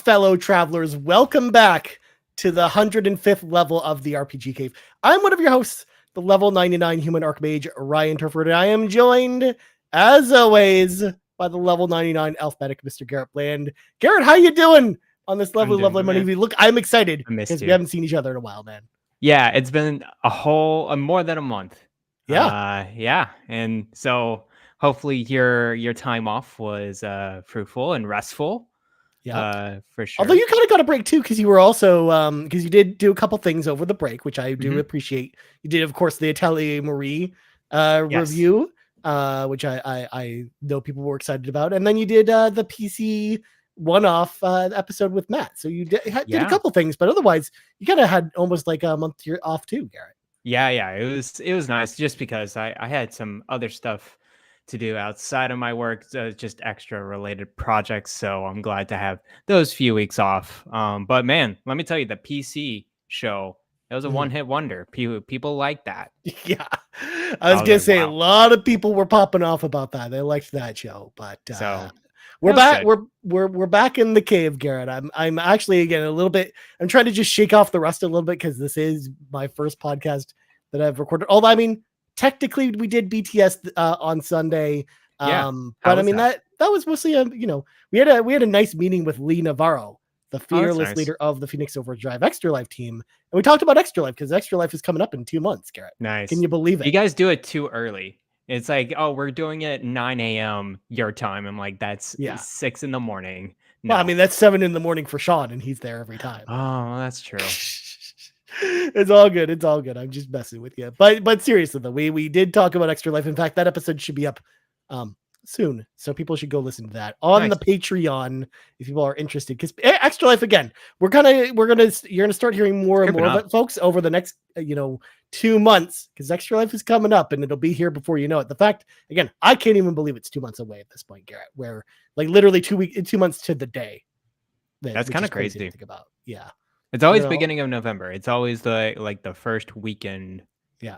fellow travelers. Welcome back to the 105th level of the RPG Cave. I'm one of your hosts, the level 99 human archmage, Ryan Turford, and I am joined, as always, by the level 99 elf medic, Mr. Garret Bland. Garret, how you doing on this lovely money? Look, I'm excited because we haven't seen each other in a while, man. Yeah, it's been more than a month. Yeah. And so hopefully your time off was fruitful and restful. Yeah, for sure. Although you kind of got a break too, because you were also because you did do a couple things over the break, which I do appreciate. You did, of course, the Atelier Marie review, which I know people were excited about, and then you did the PC one-off episode with Matt. So you did a couple things, but otherwise you kind of had almost like a month off too, Garret. Yeah, it was nice just because I had some other stuff to do outside of my work, just extra related projects. So I'm glad to have those few weeks off. But man, let me tell you, the PC show, it was a one-hit wonder. People like that. Yeah, I was gonna say wow. A lot of people were popping off about that. They liked that show, but we're back. We're back in the cave, Garret. I'm actually again a little bit. I'm trying to just shake off the rust a little bit because this is my first podcast that I've recorded. Although I mean, technically we did BTS on Sunday. But I mean that was mostly we had a nice meeting with Lee Navarro, the fearless leader of the Phoenix Overdrive Extra Life team, and we talked about Extra Life because Extra Life is coming up in 2 months, Garret. Nice. Can you believe it? You guys do it too early. It's like, oh, we're doing it at 9 a.m. your time. I'm like, that's 6 in the morning. No. Well, I mean, that's 7 in the morning for Sean, and he's there every time. Oh, that's true. It's all good. It's all good. I'm just messing with you. But seriously, though, we did talk about Extra Life. In fact, that episode should be up soon, so people should go listen to that on the Patreon if people are interested. Because Extra Life, again, you're gonna start hearing more and more of it, folks, over the next 2 months, because Extra Life is coming up and it'll be here before you know it. The fact, again, I can't even believe it's 2 months away at this point, Garret. Where like literally 2 months to the day. That's kind of crazy to think about. Yeah, it's always beginning of November. It's always the first weekend.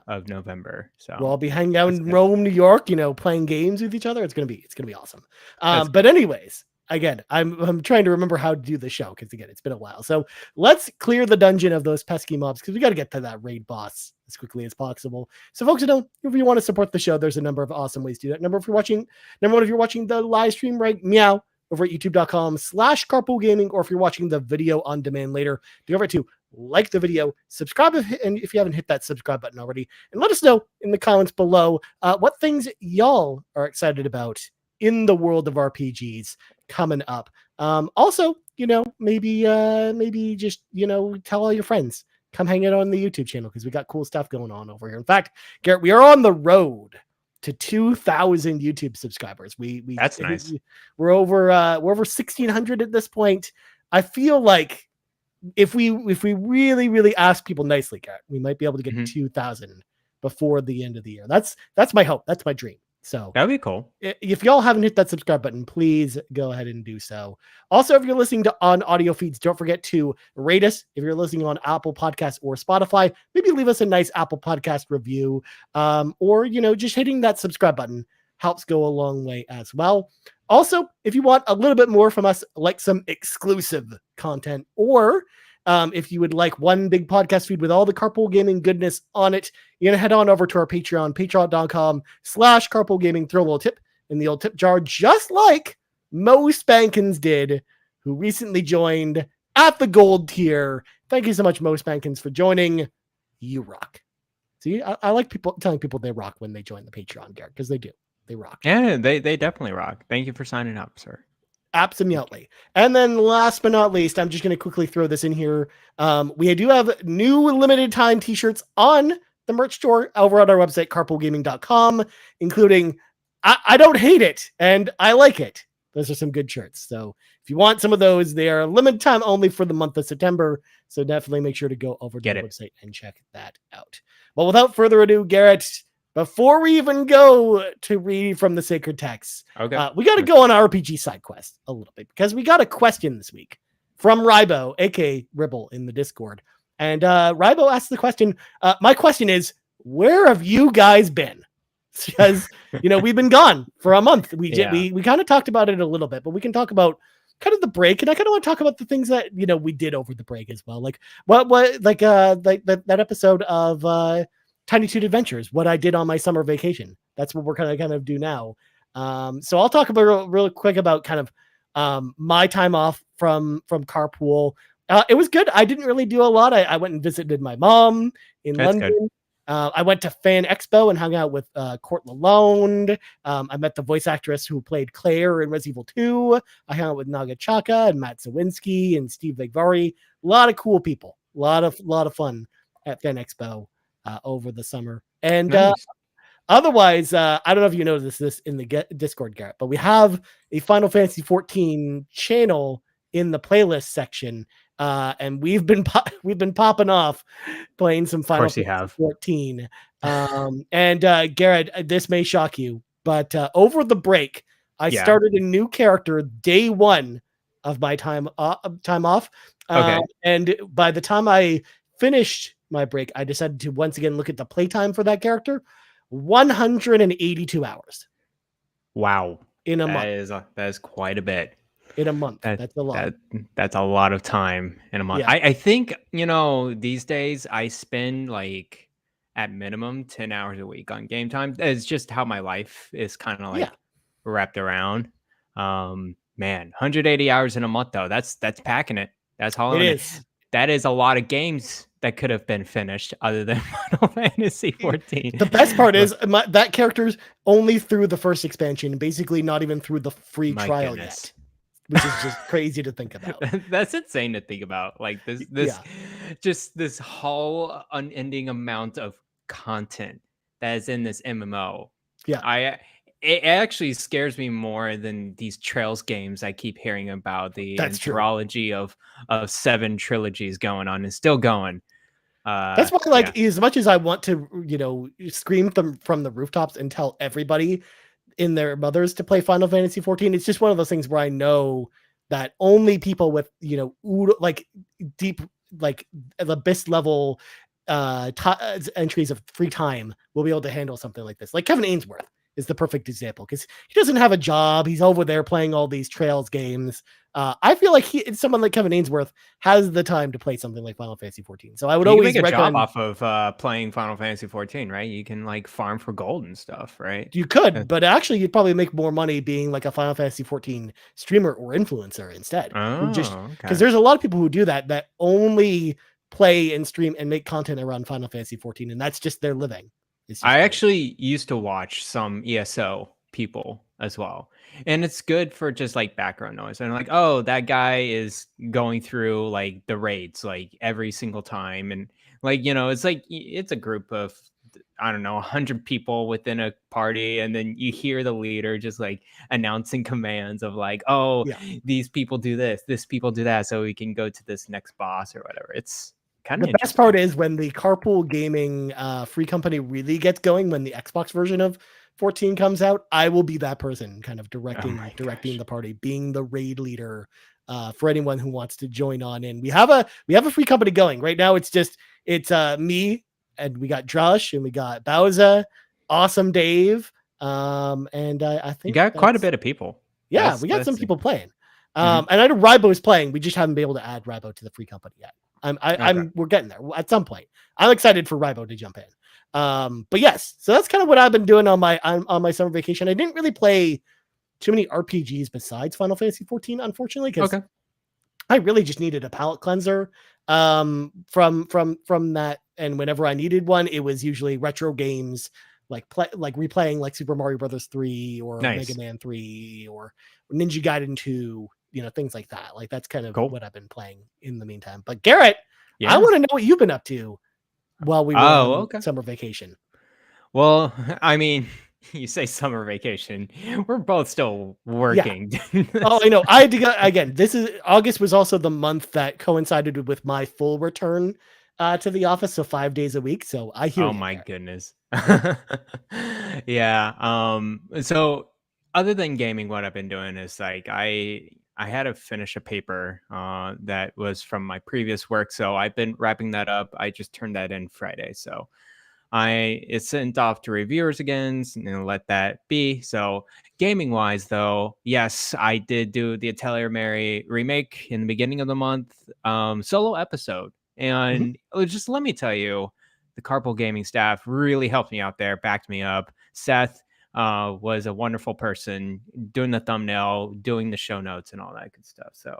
Of November. So we'll all be hanging out in Rome, New York, playing games with each other. It's gonna be awesome. But anyways, again, I'm trying to remember how to do the show because again, it's been a while. So let's clear the dungeon of those pesky mobs because we got to get to that raid boss as quickly as possible. So folks, if you want to support the show, there's a number of awesome ways to do that. Number one, if you're watching the live stream, right? Meow. Over at youtube.com/carpoolgaming, or if you're watching the video on demand later, do over to like the video, subscribe if you haven't hit that subscribe button already, and let us know in the comments below what things y'all are excited about in the world of RPGs coming up. Also, maybe just tell all your friends, come hang out on the YouTube channel because we got cool stuff going on over here. In fact, Garret, we are on the road to 2,000 YouTube subscribers. That's nice. We're over 1,600 at this point. I feel like if we really, really ask people nicely, Garret, we might be able to get 2,000 before the end of the year. That's my hope. That's my dream. So that'd be cool. If y'all haven't hit that subscribe button, please go ahead and do so. Also, if you're listening on audio feeds, don't forget to rate us. If you're listening on Apple Podcasts or Spotify, maybe leave us a nice Apple Podcast review, or just hitting that subscribe button helps go a long way as well. Also, if you want a little bit more from us, like some exclusive content, or if you would like one big podcast feed with all the Carpool Gaming goodness on it, you're going to head on over to our Patreon, patreon.com/Carpool Gaming. Throw a little tip in the old tip jar, just like MoSpankins did, who recently joined at the gold tier. Thank you so much, MoSpankins, for joining. You rock. See, I like telling people they rock when they join the Patreon, Garret, because they do. They rock. Yeah, they definitely rock. Thank you for signing up, sir. Absolutely. And then last but not least, I'm just going to quickly throw this in here. We do have new limited time t-shirts on the merch store over on our website, carpoolgaming.com, including I don't hate it and I like it. Those are some good shirts. So if you want some of those, they are limited time only for the month of September. So definitely make sure to go over to the website and check that out. Well, without further ado, Garret, before we even go to read from the sacred texts, we got to go on our RPG side quest a little bit because we got a question this week from Rybo, aka Ribble, in the Discord. And Rybo asked the question. My question is, where have you guys been? Because we've been gone for a month. We kind of talked about it a little bit, but we can talk about kind of the break, and I kind of want to talk about the things that we did over the break as well. Like what like that episode of Tiny Toon Adventures, what I did on my summer vacation. That's what we're kind of do now. So I'll talk about real quick about kind of my time off from carpool. It was good. I didn't really do a lot. I went and visited my mom in London. Good. I went to Fan Expo and hung out with Court Lalonde. I met the voice actress who played Claire in Resident Evil 2. I hung out with Naga Chaka and Matt Sawinski and Steve Vigvari. A lot of cool people. A lot of fun at Fan Expo over the summer. And nice. Otherwise, I don't know if you noticed this in the Discord, Garrett, but we have a Final Fantasy 14 channel in the playlist section. And we've been popping off playing some Final Fantasy 14. And Garrett, this may shock you, but over the break, I started a new character day one of my time off. Okay. And by the time I finished my break, I decided to once again look at the playtime for that character. 182 hours. Wow. In a month. That is quite a bit. In a month. That's a lot. That's a lot of time in a month. Yeah. I think, these days I spend like at minimum 10 hours a week on game time. It's just how my life is kind of like wrapped around. Man, 180 hours in a month though. That's packing it. That's hauling it. That is a lot of games that could have been finished other than Final Fantasy 14. The best part is that character's only through the first expansion, basically not even through the free trial yet. Which is just crazy to think about. That's insane to think about. Like this whole unending amount of content that is in this MMO. Yeah. It actually scares me more than these Trails games I keep hearing about. The anthology of 7 trilogies going on and still going. That's why, as much as I want to, scream them from the rooftops and tell everybody in their mothers to play Final Fantasy 14, it's just one of those things where I know that only people with deep abyss level entries of free time will be able to handle something like this. Like Kevin Ainsworth is the perfect example because he doesn't have a job. He's over there playing all these Trails games. I feel like someone like Kevin Ainsworth has the time to play something like Final Fantasy 14. So I would always make a job off of playing Final Fantasy 14, right? You can like farm for gold and stuff, right? You could, but actually you'd probably make more money being like a Final Fantasy 14 streamer or influencer instead. Because there's a lot of people who do that only play and stream and make content around Final Fantasy 14, and that's just their living. I actually used to watch some ESO people as well, and it's good for just like background noise. And like, oh, that guy is going through like the raids like every single time, and like it's like it's a group of I don't know 100 people within a party, and then you hear the leader just like announcing commands of like, oh, these people do this people do that, so we can go to this next boss or whatever. It's the best part is when the Carpool Gaming free company really gets going, when the Xbox version of 14 comes out, I will be that person kind of directing the party, being the raid leader for anyone who wants to join on in. We have a free company going right now. It's me, and we got Drellesh, and we got Bowsah, Awesome Dave, and I think you got quite a bit of people. Yeah, we got some people playing. And I know Rybo is playing. We just haven't been able to add Rybo to the free company yet. We're getting there at some point. I'm excited for Rybo to jump in. But yes, so that's kind of what I've been doing on my summer vacation. I didn't really play too many RPGs besides Final Fantasy 14, unfortunately, because I really just needed a palate cleanser from that. And whenever I needed one, it was usually retro games like replaying like Super Mario Brothers 3 or Mega Man 3 or Ninja Gaiden 2. Things like that. Like that's kind of what I've been playing in the meantime. But Garrett, I want to know what you've been up to while we were on summer vacation. Well, I mean, you say summer vacation. We're both still working. Yeah. Oh, I know. I had to go again. August was also the month that coincided with my full return to the office, so 5 days a week. So I hear. Oh my goodness. Yeah. So other than gaming, what I've been doing is like I had to finish a paper that was from my previous work, so I've been wrapping that up. I just turned that in Friday, so It's sent off to reviewers again, and let that be. So gaming wise, though, yes, I did do the Atelier Mary remake in the beginning of the month, solo episode, and just let me tell you, the Carpool Gaming staff really helped me out there, backed me up. Seth was a wonderful person, doing the thumbnail, doing the show notes, and all that good stuff. So,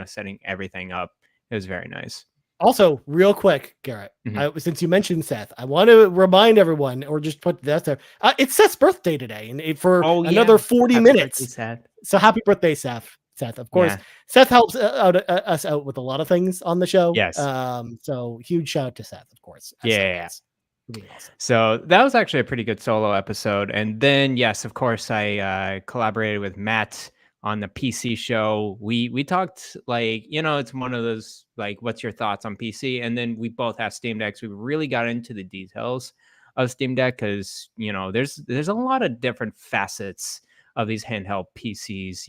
setting everything up. It was very nice. Also, real quick, Garrett, since you mentioned Seth, I want to remind everyone, or just put that there. It's Seth's birthday today, and for another 40 minutes. Birthday, Seth. So happy birthday, Seth. Seth, of course. Seth helps us out with a lot of things on the show. Yes. So huge shout out to Seth, of course. Yeah. Being awesome. So that was actually a pretty good solo episode. And then, yes, of course, I collaborated with Matt on the PC show. We talked it's one of those what's your thoughts on PC? And then we both have Steam Decks. We really got into the details of Steam Deck because there's a lot of different facets of these handheld PCs.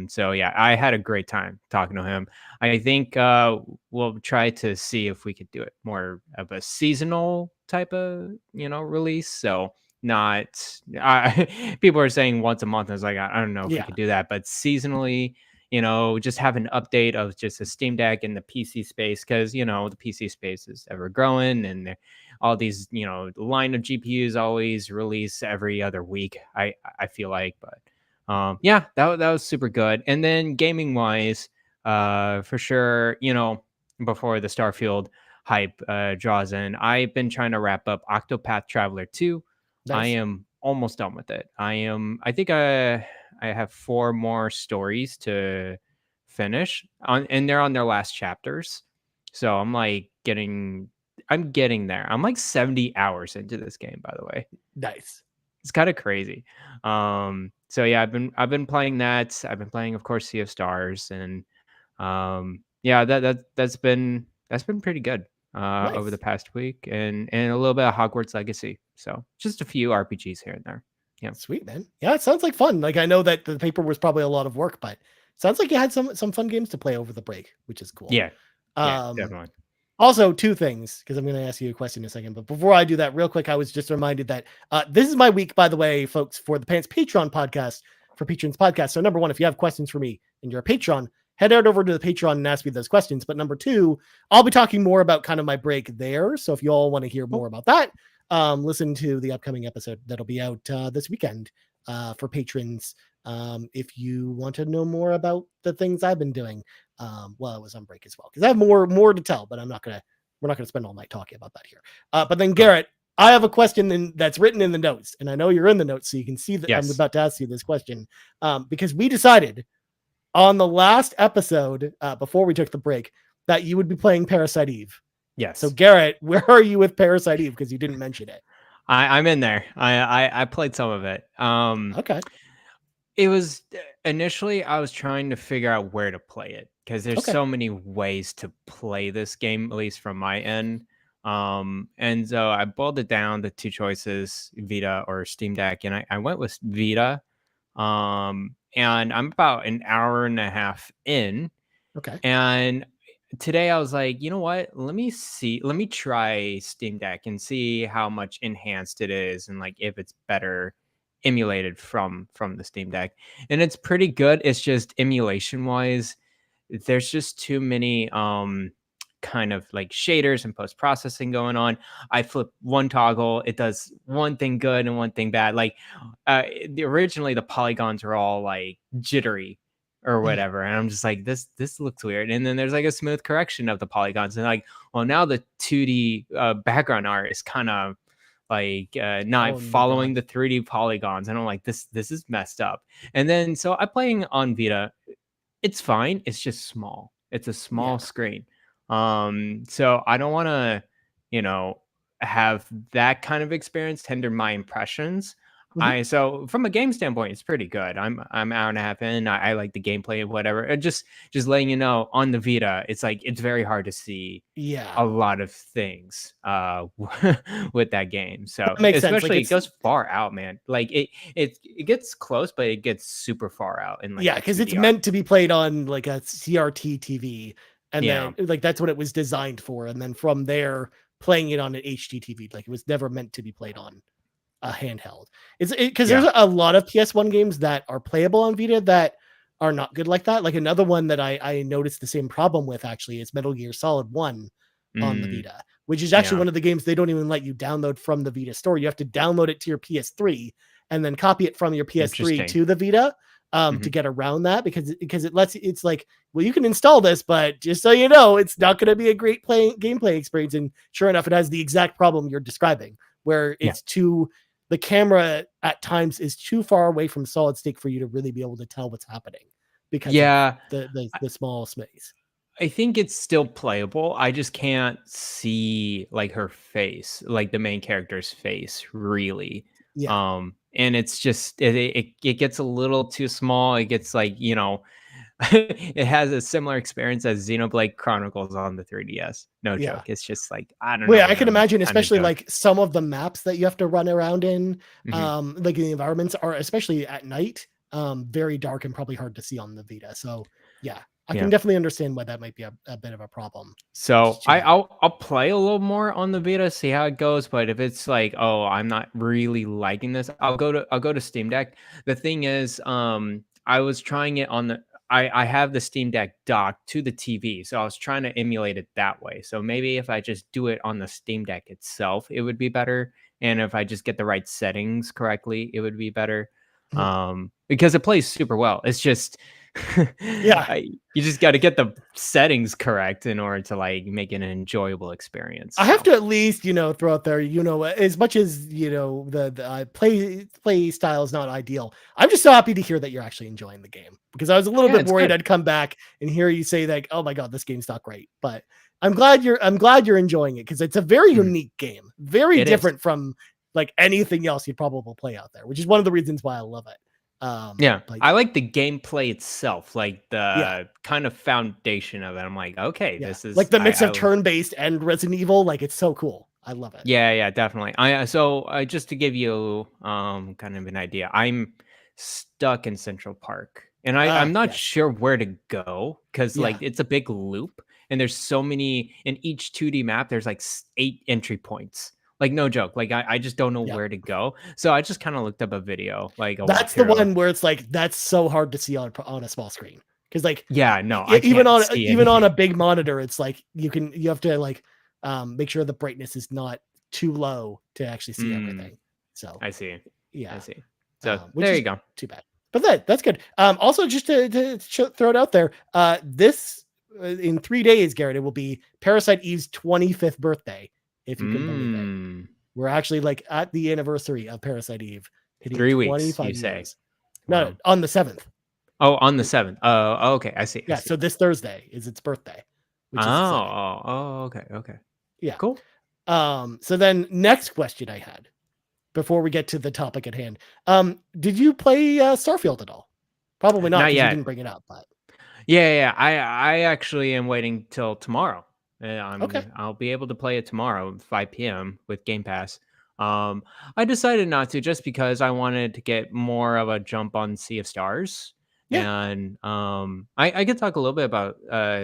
So yeah, I had a great time talking to him. I think we'll try to see if we could do it more of a seasonal type of release. So not people are saying once a month. I was like, I don't know if we could do that, but seasonally, just have an update of just a Steam Deck in the PC space, because the PC space is ever growing, and all these line of GPUs always release every other week. I feel like, but that was super good. And then gaming wise, for sure, before the Starfield hype draws in, I've been trying to wrap up Octopath Traveler 2. Nice. I am almost done with it. I think I have 4 more stories to finish and they're on their last chapters. So I'm getting there. I'm 70 hours into this game, by the way. Nice. It's kind of crazy. So yeah, I've been playing that. I've been playing, of course, Sea of Stars, and that's been pretty good nice. Over the past week, and a little bit of Hogwarts Legacy. So just a few RPGs here and there. Yeah, sweet, man. Yeah, it sounds like fun. I know that the paper was probably a lot of work, but it sounds like you had some fun games to play over the break, which is cool. Yeah, definitely. Also, 2 things, because I'm going to ask you a question in a second. But before I do that, real quick, I was just reminded that this is my week, by the way, folks, for the Pants Patreon podcast, for Patrons podcast. So number 1, if you have questions for me and you're a Patreon, head out over to the Patreon and ask me those questions. But number 2, I'll be talking more about kind of my break there. So if you all want to hear more about that, listen to the upcoming episode that'll be out this weekend for patrons. If you want to know more about the things I've been doing, while I was on break as well, because I have more to tell, but we're not gonna spend all night talking about that here. But then Garrett, I have a question that's written in the notes, and I know you're in the notes, so you can see that I'm about to ask you this question, because we decided on the last episode before we took the break that you would be playing Parasite Eve. Yes. So Garrett, where are you with Parasite Eve? Because you didn't mention it. I'm in there. I played some of it. Okay. It was initially I was trying to figure out where to play it, because there's so many ways to play this game, at least from my end. And so I boiled it down to 2 choices, Vita or Steam Deck, and I went with Vita. And I'm about an hour and a half in. Okay. And today I was like, you know what? Let me try Steam Deck and see how much enhanced it is, and if it's better emulated from the Steam Deck. And it's pretty good. It's just emulation wise, there's just too many kind of shaders and post-processing going on. I flip one toggle, it does one thing good and one thing bad. Originally the polygons were all jittery or whatever, and I'm just like, this looks weird. And then there's a smooth correction of the polygons, and now the 2D background art is kind of not following the 3D polygons, and I'm like, this is messed up. And then so I'm playing on Vita. It's fine. It's just small. It's a small screen. So I don't want to, have that kind of experience hinder my impressions. So from a game standpoint, it's pretty good. I'm an hour and a half in. I like the gameplay and whatever. And just letting you know, on the Vita, it's it's very hard to see a lot of things with that game. So especially it goes far out, man. It gets close, but it gets super far out. And because it's meant to be played on a CRT TV, and then that's what it was designed for. And then from there, playing it on an HD TV. Like it was never meant to be played on a handheld. It's because there's a lot of PS1 games that are playable on Vita that are not good like that. Like another one that I noticed the same problem with actually is Metal Gear Solid 1 on the Vita, which is actually one of the games they don't even let you download from the Vita store. You have to download it to your PS3 and then copy it from your PS3 to the Vita to get around that because it lets it's like, well, you can install this, but just so you know, it's not going to be a great gameplay experience. And sure enough, it has the exact problem you're describing, where it's the camera at times is too far away from solid state for you to really be able to tell what's happening because of the small space. I think it's still playable. I just can't see like her face, like the main character's face, really. Yeah. And it's just it gets a little too small. It gets like, you know, it has a similar experience as Xenoblade Chronicles on the 3DS. No joke. It's just like, I don't know. Yeah, I can imagine, especially like some of the maps that you have to run around in, like the environments are, especially at night, very dark and probably hard to see on the Vita. So yeah, I can definitely understand why that might be a bit of a problem. So I'll play a little more on the Vita, see how it goes. But if it's like, oh, I'm not really liking this, I'll go to Steam Deck. The thing is, I was trying it on the. I have the Steam Deck docked to the TV, so I was trying to emulate it that way. So maybe if I just do it on the Steam Deck itself, it would be better. And if I just get the right settings correctly, it would be better. Because it plays super well. It's just you just got to get the settings correct in order to like make it an enjoyable experience. I have to at least, throw out there, as much as, the play style is not ideal. I'm just so happy to hear that you're actually enjoying the game, because I was a little bit worried I'd come back and hear you say like, oh my God, this game's not great, but I'm glad you're enjoying it, because it's a very unique game, very different from like anything else you'd probably play out there, which is one of the reasons why I love it. I like the gameplay itself, like the kind of foundation of it. I'm like, okay, this is like the mix of turn-based and Resident Evil. Like, it's so cool. I love it. Yeah, definitely. Just to give you kind of an idea, I'm stuck in Central Park, and I'm not sure where to go, because like it's a big loop, and there's so many in each 2D map. There's like 8 entry points. Like, no joke. Like, I just don't know where to go. So I just kind of looked up a video. Like, that's the one where it's like, that's so hard to see on a small screen. Because like, even on a big monitor, it's like you have to like make sure the brightness is not too low to actually see everything. So I see. Yeah, I see. So there you go. Too bad, but that's good. Also, just to throw it out there, this in 3 days, Garrett, it will be Parasite Eve's 25th birthday. If you can believe it, we're actually like at the anniversary of Parasite Eve. 3 weeks, you say? No, on the 7th. Oh, on the 7th. Oh, okay. I see. Yeah. So this Thursday is its birthday. Which is okay. Yeah. Cool. So then next question I had before we get to the topic at hand. Did you play Starfield at all? Probably not yet. You didn't bring it up, but yeah. I actually am waiting till tomorrow. Okay. I'll be able to play it tomorrow, 5 p.m. with Game Pass. I decided not to, just because I wanted to get more of a jump on Sea of Stars. Yeah. And I could talk a little bit about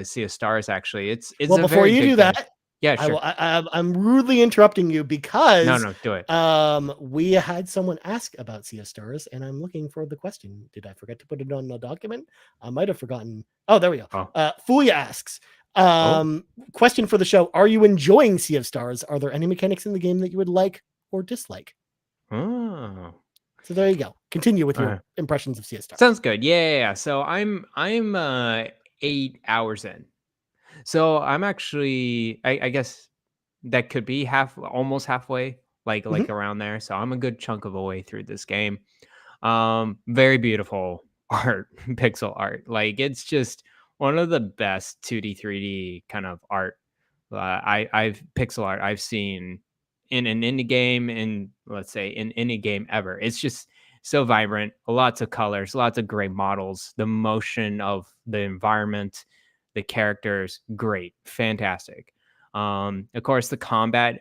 Sea of Stars. Actually, it's well, before you do that. Yeah, sure. I'm rudely interrupting you because no, do it. We had someone ask about Sea of Stars, and I'm looking for the question. Did I forget to put it on the document? I might have forgotten. Oh, there we go. Fuya asks, question for the show: are you enjoying Sea of Stars? Are there any mechanics in the game that you would like or dislike? Oh, so there you go. Continue with your impressions of Sea of Stars. Sounds good. Yeah. So I'm 8 hours in. So I'm actually, I guess that could be almost halfway, like around there. So I'm a good chunk of a way through this game. Very beautiful art, pixel art. Like, it's just one of the best 2D, 3D kind of art. I've pixel art I've seen in an indie game, in let's say in any game ever. It's just so vibrant, lots of colors, lots of great models, the motion of the environment, the characters, great, fantastic. Of course, the combat,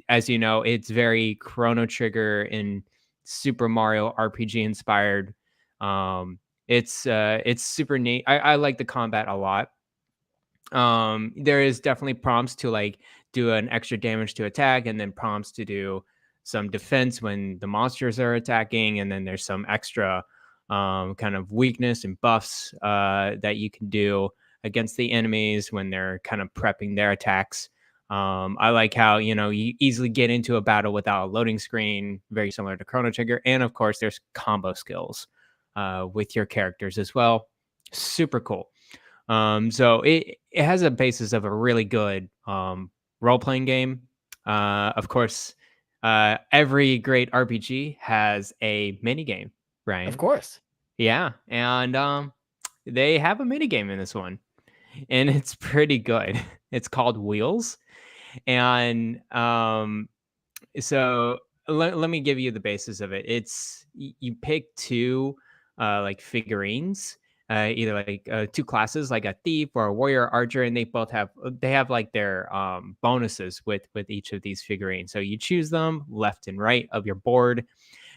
as you know, it's very Chrono Trigger and Super Mario RPG inspired. It's super neat. I like the combat a lot. There is definitely prompts to like do an extra damage to attack, and then prompts to do some defense when the monsters are attacking, and then there's some extra kind of weakness and buffs that you can do against the enemies when they're kind of prepping their attacks. I like how, you easily get into a battle without a loading screen, very similar to Chrono Trigger. And of course, there's combo skills with your characters as well. Super cool. So it has a basis of a really good role-playing game. Of course, every great RPG has a mini game, right? Of course. Yeah, and they have a mini game in this one, and it's pretty good. It's called Wheels, and so let me give you the basis of it. It's you pick two like figurines, either like two classes, like a thief or a warrior archer, and they have like their bonuses with each of these figurines. So you choose them left and right of your board,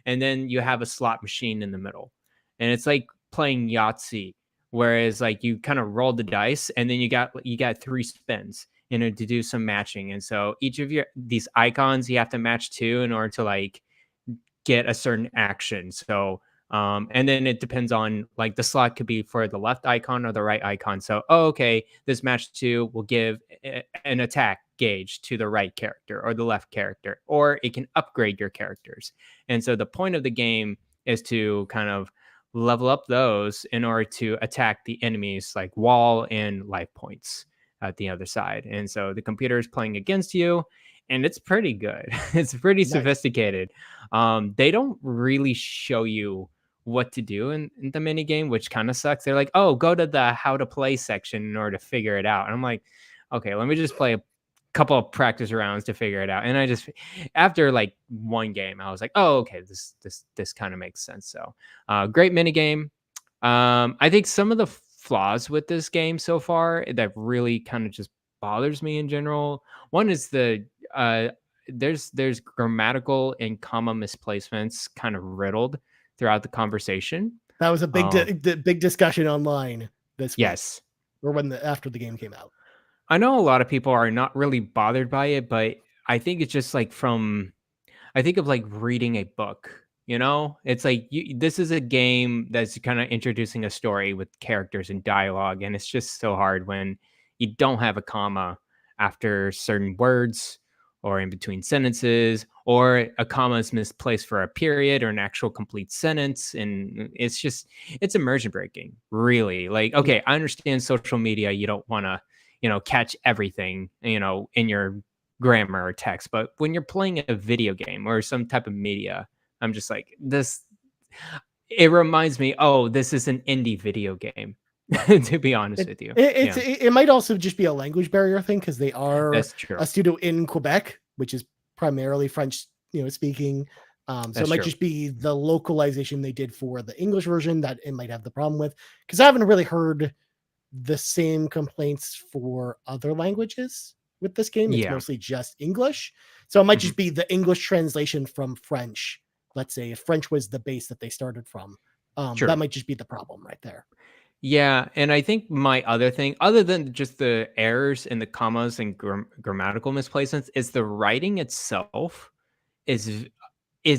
and then you have a slot machine in the middle, and it's like playing Yahtzee, whereas like you kind of roll the dice, and then you got 3 spins to do some matching. And so each of these icons you have to match to in order to like get a certain action. So and then it depends on, like, the slot could be for the left icon or the right icon. So okay, this match 2 will give an attack gauge to the right character or the left character, or it can upgrade your characters. And so the point of the game is to kind of level up those in order to attack the enemies, like wall and life points at the other side. And so the computer is playing against you, and it's pretty good. It's pretty sophisticated. They don't really show you what to do in the mini game, which kind of sucks. They're like, oh, go to the how to play section in order to figure it out. And I'm like, okay, let me just play a couple of practice rounds to figure it out. And I just, after like one game, I was like, oh, okay, this kind of makes sense. So great mini game. I think some of the flaws with this game so far that really kind of just bothers me in general, one is there's grammatical and comma misplacements kind of riddled throughout the conversation. That was a big discussion online this week. Yes. Or after the game came out. I know a lot of people are not really bothered by it, but I think it's just like I think of like reading a book, it's like this is a game that's kind of introducing a story with characters and dialogue. And it's just so hard when you don't have a comma after certain words or in between sentences, or a comma is misplaced for a period or an actual complete sentence. And it's immersion breaking, really. Like, okay, I understand social media, you don't want to, catch everything, in your grammar or text. But when you're playing a video game or some type of media, I'm just like, it reminds me, oh, this is an indie video game. To be honest with you, it might also just be a language barrier thing, because they are a studio in Quebec, which is primarily French, speaking. So it might just be the localization they did for the English version that it might have the problem with. Because I haven't really heard the same complaints for other languages with this game. It's mostly just English. So it might just be the English translation from French. Let's say if French was the base that they started from, that might just be the problem right there. Yeah, and I think my other thing, other than just the errors in the commas and grammatical misplacements, is the writing itself is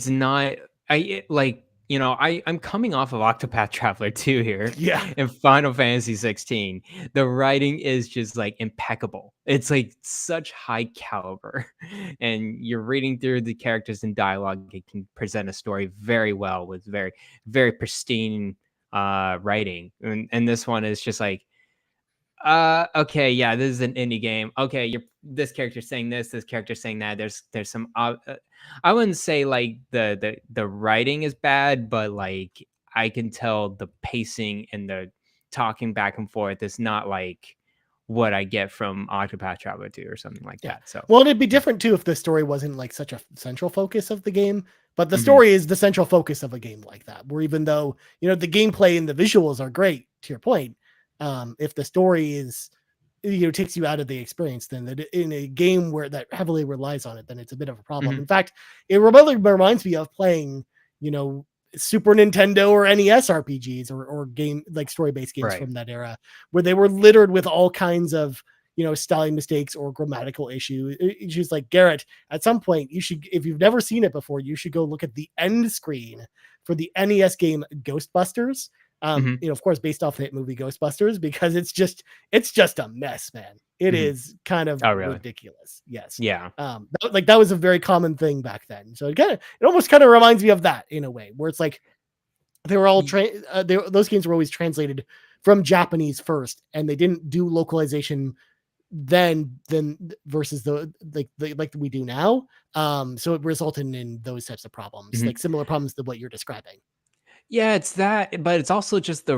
not. I'm coming off of Octopath Traveler 2 here. Yeah. In Final Fantasy 16, the writing is just like impeccable. It's like such high caliber, and you're reading through the characters and dialogue. It can present a story very well with very, very pristine writing. And this one is just like, okay, yeah, this is an indie game. Okay, this character saying this character saying that. There's some I wouldn't say like the writing is bad, but like I can tell the pacing and the talking back and forth is not like what I get from Octopath Traveler 2 or something like that. So, well, it'd be different too if the story wasn't like such a central focus of the game. But the story is the central focus of a game like that, where even though, the gameplay and the visuals are great, to your point, if the story is, takes you out of the experience, then in a game where that heavily relies on it, then it's a bit of a problem. In fact, it really reminds me of playing, Super Nintendo or NES RPGs or game like story-based games from that era, where they were littered with all kinds of, spelling mistakes or grammatical issues. Like, Garrett, at some point you should, if you've never seen it before, you should go look at the end screen for the NES game Ghostbusters. Of course, based off the hit movie Ghostbusters, because it's just a mess, man. It is kind of ridiculous. Yes. Yeah. That was a very common thing back then. So it almost kind of reminds me of that in a way, where it's like they were all those games were always translated from Japanese first, and they didn't do localization then versus the like we do now. So it resulted in those types of problems, like similar problems to what you're describing. Yeah, it's that, but it's also just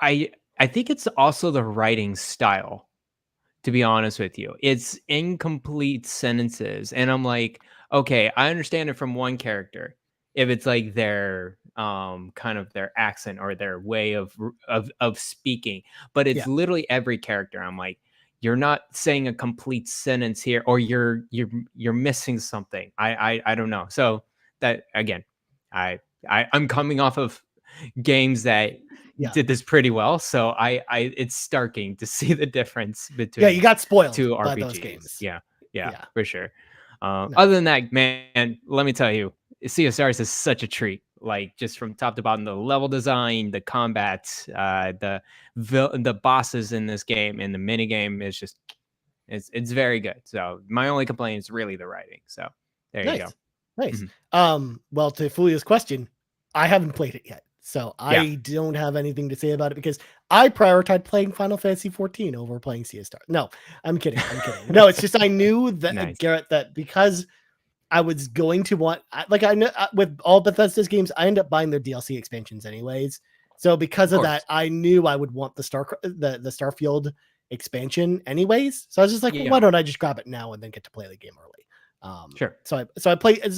I think it's also the writing style, to be honest with you. It's incomplete sentences, and I'm like, okay, I understand it from one character if it's like their kind of their accent or their way of speaking, but it's literally every character. I'm like, you're not saying a complete sentence here, or you're missing something. I don't know. So that, again, I'm coming off of games that did this pretty well, so it's starking to see the difference between you got spoiled two RPGs. by those games. Yeah, for sure. Other than that, man, let me tell you, Sea of Stars is such a treat. Like, just from top to bottom, the level design, the combat, the bosses in this game, and the mini game is just it's very good. So my only complaint is really the writing. So there you go. Nice. Well, to Fulia's question, I haven't played it yet, so I don't have anything to say about it because I prioritized playing Final Fantasy 14 over playing Sea of Stars. No, I'm kidding. No, it's just I knew that Garrett, that because I was going to want, I know with all Bethesda's games, I end up buying their DLC expansions anyways. So because of that, I knew I would want the Starfield expansion anyways. So I was just like, well, why don't I just grab it now and then get to play the game early? Sure. So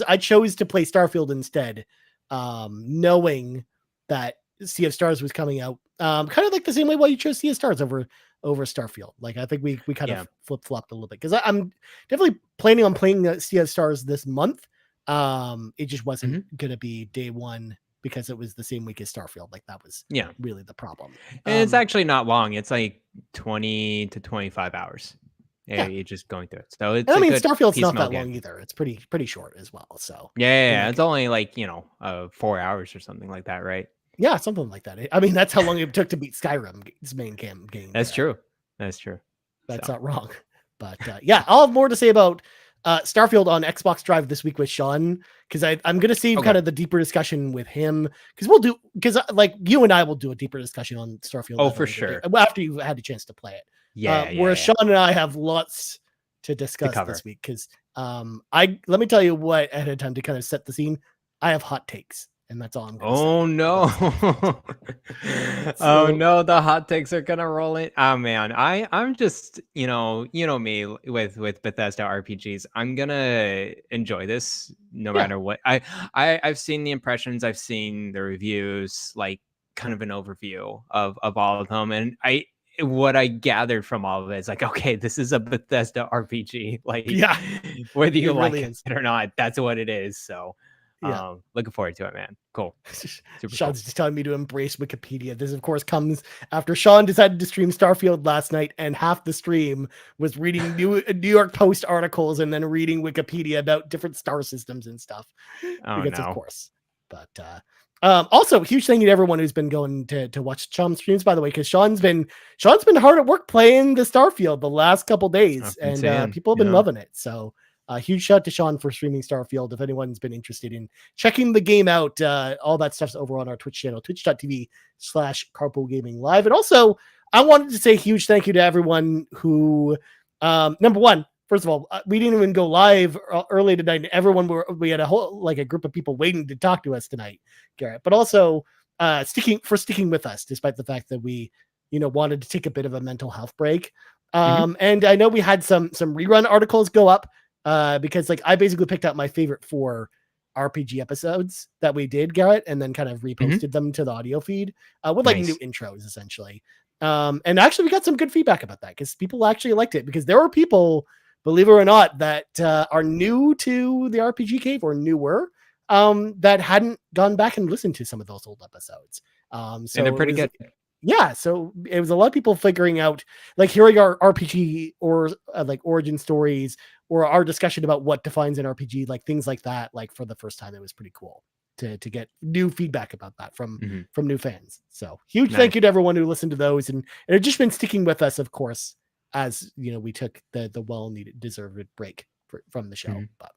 I chose to play Starfield instead, knowing that Sea of Stars was coming out, kind of like the same way why you chose Sea of Stars over Starfield. Like, I think we kind of flip-flopped a little bit, because I'm definitely planning on playing Sea of Stars this month. It just wasn't gonna be day one because it was the same week as Starfield. Like, that was really the problem. And it's actually not long. It's like 20 to 25 hours. You're just going through it. So it's, Starfield's not that long either. It's pretty short as well. So it's only like 4 hours or something like that, right? Yeah, something like that. I mean, that's how long it took to beat Skyrim's main game. That's true. That's not wrong. But I'll have more to say about Starfield on Xbox Drive this week with Sean, because I'm gonna save kind of the deeper discussion with him, because like you and I will do a deeper discussion on Starfield. Oh, for sure. After you've had a chance to play it. Whereas Sean and I have lots to discuss this week, because let me tell you what, ahead of time, to kind of set the scene, I have hot takes, and that's all I'm gonna say. Oh no. Oh no, the hot takes are gonna roll in. Oh man, I'm just me with Bethesda RPGs. I'm gonna enjoy this no matter what. I've seen the impressions, I've seen the reviews, like kind of an overview of all of them, and what I gathered from all of it is like, okay, this is a Bethesda RPG. Like, whether you like it or not, that's what it is. So looking forward to it, man. Cool. Sean's just telling me to embrace Wikipedia. This, of course, comes after Sean decided to stream Starfield last night, and half the stream was reading New York Post articles and then reading Wikipedia about different star systems and stuff. Of course. But also, huge thank you to everyone who's been going to watch Sean's streams, by the way, because Sean's been hard at work playing the Starfield the last couple days, and people have been loving it. So huge shout out to Sean for streaming Starfield. If anyone's been interested in checking the game out, all that stuff's over on our Twitch channel, twitch.tv/carpoolgaming live. And also, I wanted to say a huge thank you to everyone who, number one, first of all, we didn't even go live early tonight. We had a group of people waiting to talk to us tonight, Garrett. But also sticking with us, despite the fact that we, wanted to take a bit of a mental health break. And I know we had some rerun articles go up because I basically picked out my favorite 4 RPG episodes that we did, Garrett, and then kind of reposted them to the audio feed with new intros, essentially. And actually, we got some good feedback about that, because people actually liked it, because there were people, believe it or not, that are new to the RPG Cave or newer, that hadn't gone back and listened to some of those old episodes. So and they're pretty good. yeah, so it was a lot of people figuring out, like, hearing our RPG or like origin stories or our discussion about what defines an RPG, like things like that. Like for the first time, it was pretty cool to get new feedback about that from new fans. So huge thank you to everyone who listened to those, and it had just been sticking with us, of course, as you know, we took the well needed deserved break from the show. But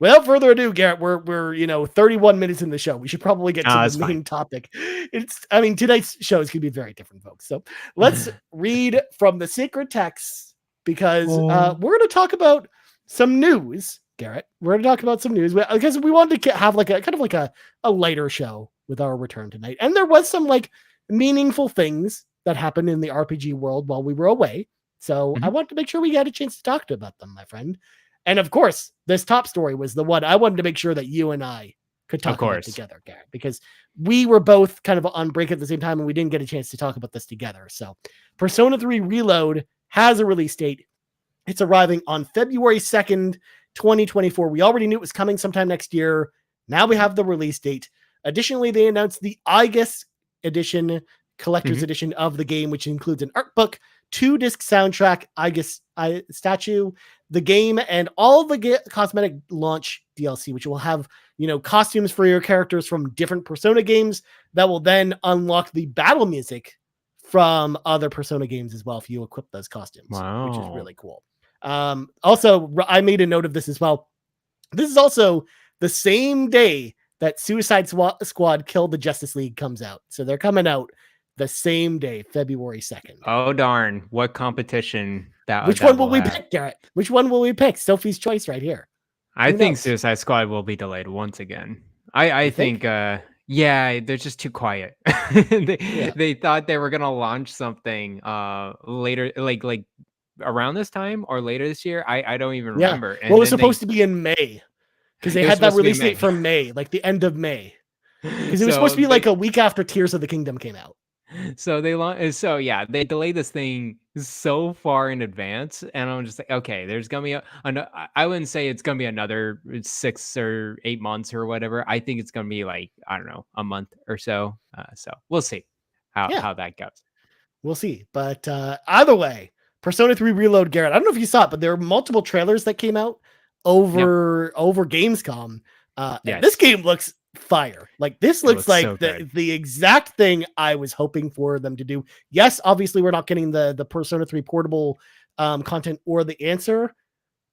without further ado, Garrett, we're 31 minutes in the show. We should probably get to the main topic. Tonight's show is going to be very different, folks. So let's read from the sacred texts, because we're going to talk about some news, Garrett. We're going to talk about some news because we wanted to have like a kind of like a lighter show with our return tonight. And there was some like meaningful things that happened in the RPG world while we were away. So I wanted to make sure we had a chance to talk about them, my friend. And of course, this top story was the one I wanted to make sure that you and I could talk about together, Garrett, because we were both kind of on break at the same time and we didn't get a chance to talk about this together. So Persona 3 Reload has a release date. It's arriving on February 2nd, 2024. We already knew it was coming sometime next year. Now we have the release date. Additionally, they announced the August edition, collector's edition of the game, which includes an art book, 2-disc soundtrack, statue, the game, and all the cosmetic launch DLC, which will have, costumes for your characters from different Persona games that will then unlock the battle music from other Persona games as well if you equip those costumes, which is really cool. Also, I made a note of this as well. This is also the same day that Suicide Squad Kill the Justice League comes out. So they're coming out the same day, February 2nd. Oh, darn. What competition? Which one will we pick, Garrett? Which one will we pick? Sophie's choice right here. I think Suicide Squad will be delayed once again. I think they're just too quiet. They thought they were going to launch something later, like around this time or later this year. I don't even remember. And it was supposed to be in May, because they had that release date for May, like the end of May. Because it was supposed to be like a week after Tears of the Kingdom came out. So they delayed this thing so far in advance, and I'm just like, okay, there's gonna be I wouldn't say it's gonna be another 6 or 8 months or whatever. I think it's gonna be like, I don't know, a month or so. So we'll see how that goes. We'll see. But either way, Persona 3 Reload, Garrett, I don't know if you saw it, but there are multiple trailers that came out over Gamescom. And this game looks fire. Like, this looks like so the exact thing I was hoping for them to do. Yes, obviously we're not getting the Persona 3 portable content or the answer,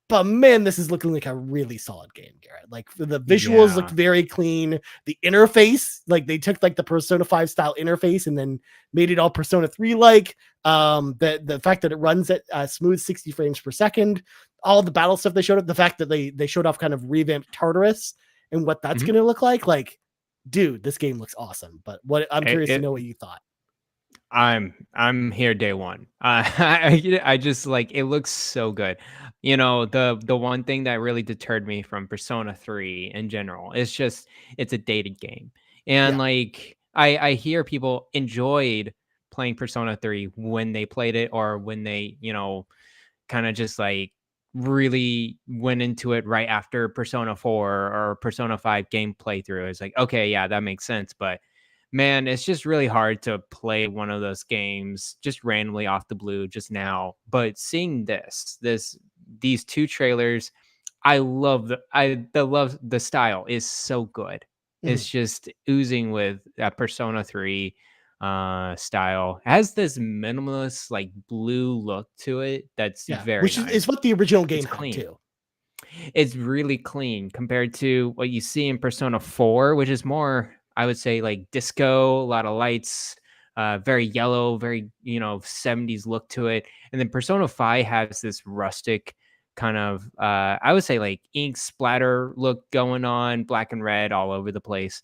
but man, this is looking like a really solid game, Garrett. Like, the visuals look very clean. The interface, like they took like the Persona 5 style interface and then made it all Persona 3 like. The fact that it runs at smooth 60 frames per second, all the battle stuff they showed up, the fact that they showed off kind of revamped Tartarus and what that's going to look like, dude, this game looks awesome. But I'm curious to know what you thought. I'm here day one. I just like, it looks so good. The one thing that really deterred me from Persona 3 in general is just, it's a dated game. And like, I hear people enjoyed playing Persona 3 when they played it, or when they, kind of just like really went into it right after Persona 4 or Persona 5 game playthrough. It's like, okay, yeah, that makes sense. But man, it's just really hard to play one of those games just randomly off the blue just now. But seeing these 2 trailers, I love the style is so good. It's just oozing with that Persona 3 style. It has this minimalist like blue look to it that's very which nice. Is what the original game had too. It's really clean compared to what you see in Persona 4, which is more, I would say, like disco, a lot of lights, very yellow, very 70s look to it. And then Persona 5 has this rustic kind of I would say like ink splatter look going on, black and red all over the place.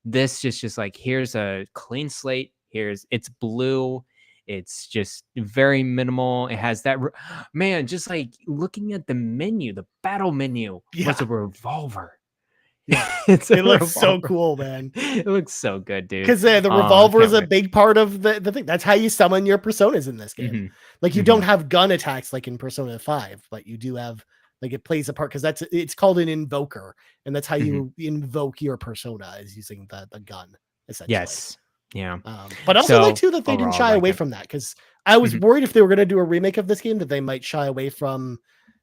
This just like, here's a clean slate. It's blue. It's just very minimal. It has that man, just like looking at the menu, the battle menu was a revolver. Yeah, it looks so cool, man. It looks so good, dude. Because the revolver is a big part of the thing. That's how you summon your personas in this game. Like, you don't have gun attacks like in Persona 5, but you do have, like, it plays a part, because it's called an invoker, and that's how you invoke your persona, is using the gun, essentially. Yes. Yeah. But also like too that they didn't overall, shy like away it. from that, because I was Mhm. worried if they were going to do a remake of this game that they might shy away from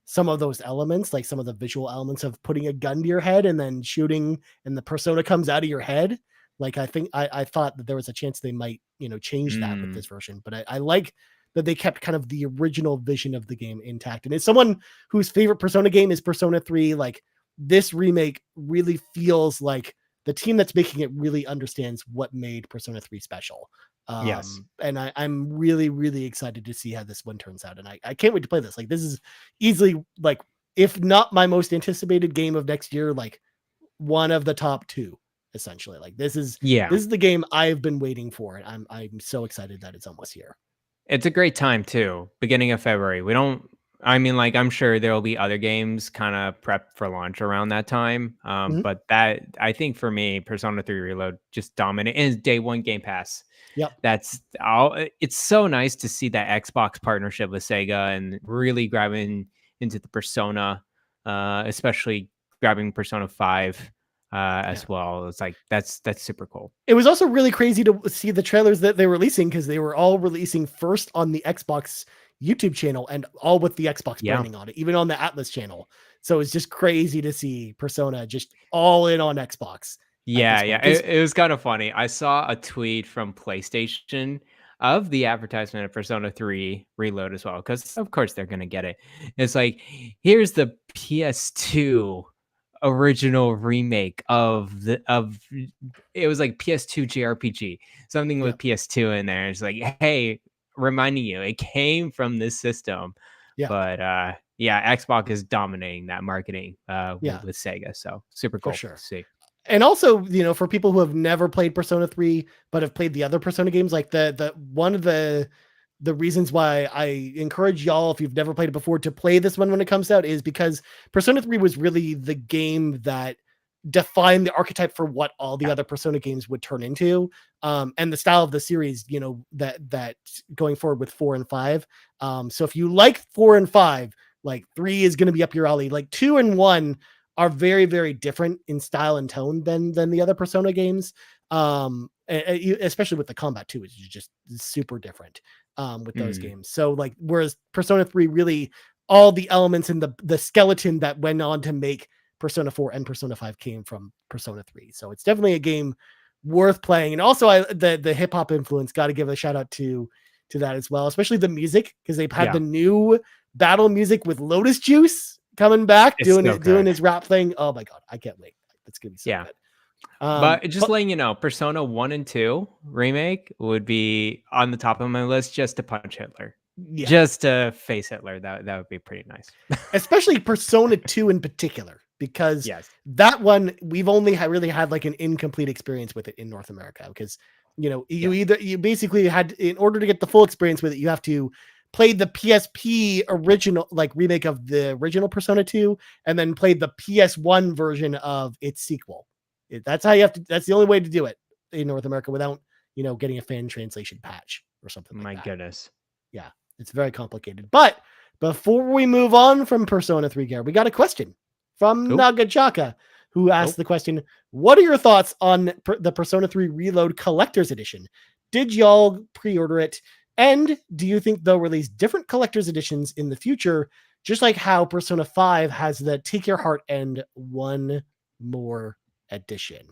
some of those elements, like some of the visual elements of putting a gun to your head and then shooting and the persona comes out of your head. Like I thought that there was a chance they might, change that with this version, but I like that they kept kind of the original vision of the game intact. And as someone whose favorite Persona game is Persona 3, like this remake really feels like the team that's making it really understands what made Persona 3 special. Yes. And I'm really, really excited to see how this one turns out. And I can't wait to play this. Like, this is easily, like, if not my most anticipated game of next year, like one of the top two, essentially. Like, this is the game I've been waiting for. And I'm so excited that it's almost here. It's a great time too. Beginning of February. I mean, like, I'm sure there will be other games kind of prepped for launch around that time. But that, I think for me, Persona 3 Reload just dominate, and it's day one Game Pass. Yep. That's all. It's so nice to see that Xbox partnership with Sega and really grabbing into the Persona, especially grabbing Persona 5 as well. It's like that's super cool. It was also really crazy to see the trailers that they were releasing, because they were all releasing first on the Xbox YouTube channel and all with the Xbox branding on it, even on the Atlas channel. So it's just crazy to see Persona just all in on Xbox. Yeah. It was kind of funny. I saw a tweet from PlayStation of the advertisement of Persona 3 Reload as well, because of course they're gonna get it. It's like, here's the PS2 original remake of it was like PS2 JRPG, something with PS2 in there. It's like, hey, reminding you it came from this system. But Xbox is dominating that marketing with Sega, so super cool sure. to see. And also, for people who have never played Persona 3 but have played the other Persona games, like the one of the reasons why I encourage y'all, if you've never played it before, to play this one when it comes out, is because Persona 3 was really the game that defined the archetype for what all the other Persona games would turn into, and the style of the series, that going forward with 4 and 5. So if you like 4 and 5, like 3 is going to be up your alley. Like 2 and 1 are very, very different in style and tone than the other Persona games. Especially with the combat too, which is just super different with those games. So like, whereas Persona 3 really, all the elements and the skeleton that went on to make Persona 4 and Persona 5 came from Persona 3. So it's definitely a game worth playing. And also the hip hop influence, got to give a shout out to that as well, especially the music, because they've had the new battle music with Lotus Juice coming back, doing his rap thing. Oh my god, I can't wait. That's gonna be so good. But just letting you know, Persona 1 and 2 remake would be on the top of my list, just to punch Hitler. Just to face Hitler. That would be pretty nice. Especially Persona 2 in particular, because that one, we've only really had like an incomplete experience with it in North America, because you basically had, in order to get the full experience with it, you have to play the PSP original, like remake of the original Persona 2, and then play the PS1 version of its sequel. That's how you have to. That's the only way to do it in North America without getting a fan translation patch or something like that. My goodness. Yeah, it's very complicated. But before we move on from Persona 3, Garret, we got a question from Nagachaka, who asked the question: what are your thoughts on the Persona 3 Reload Collector's Edition? Did y'all pre-order it? And do you think they'll release different collector's editions in the future, just like how Persona 5 has the Take Your Heart and One More edition?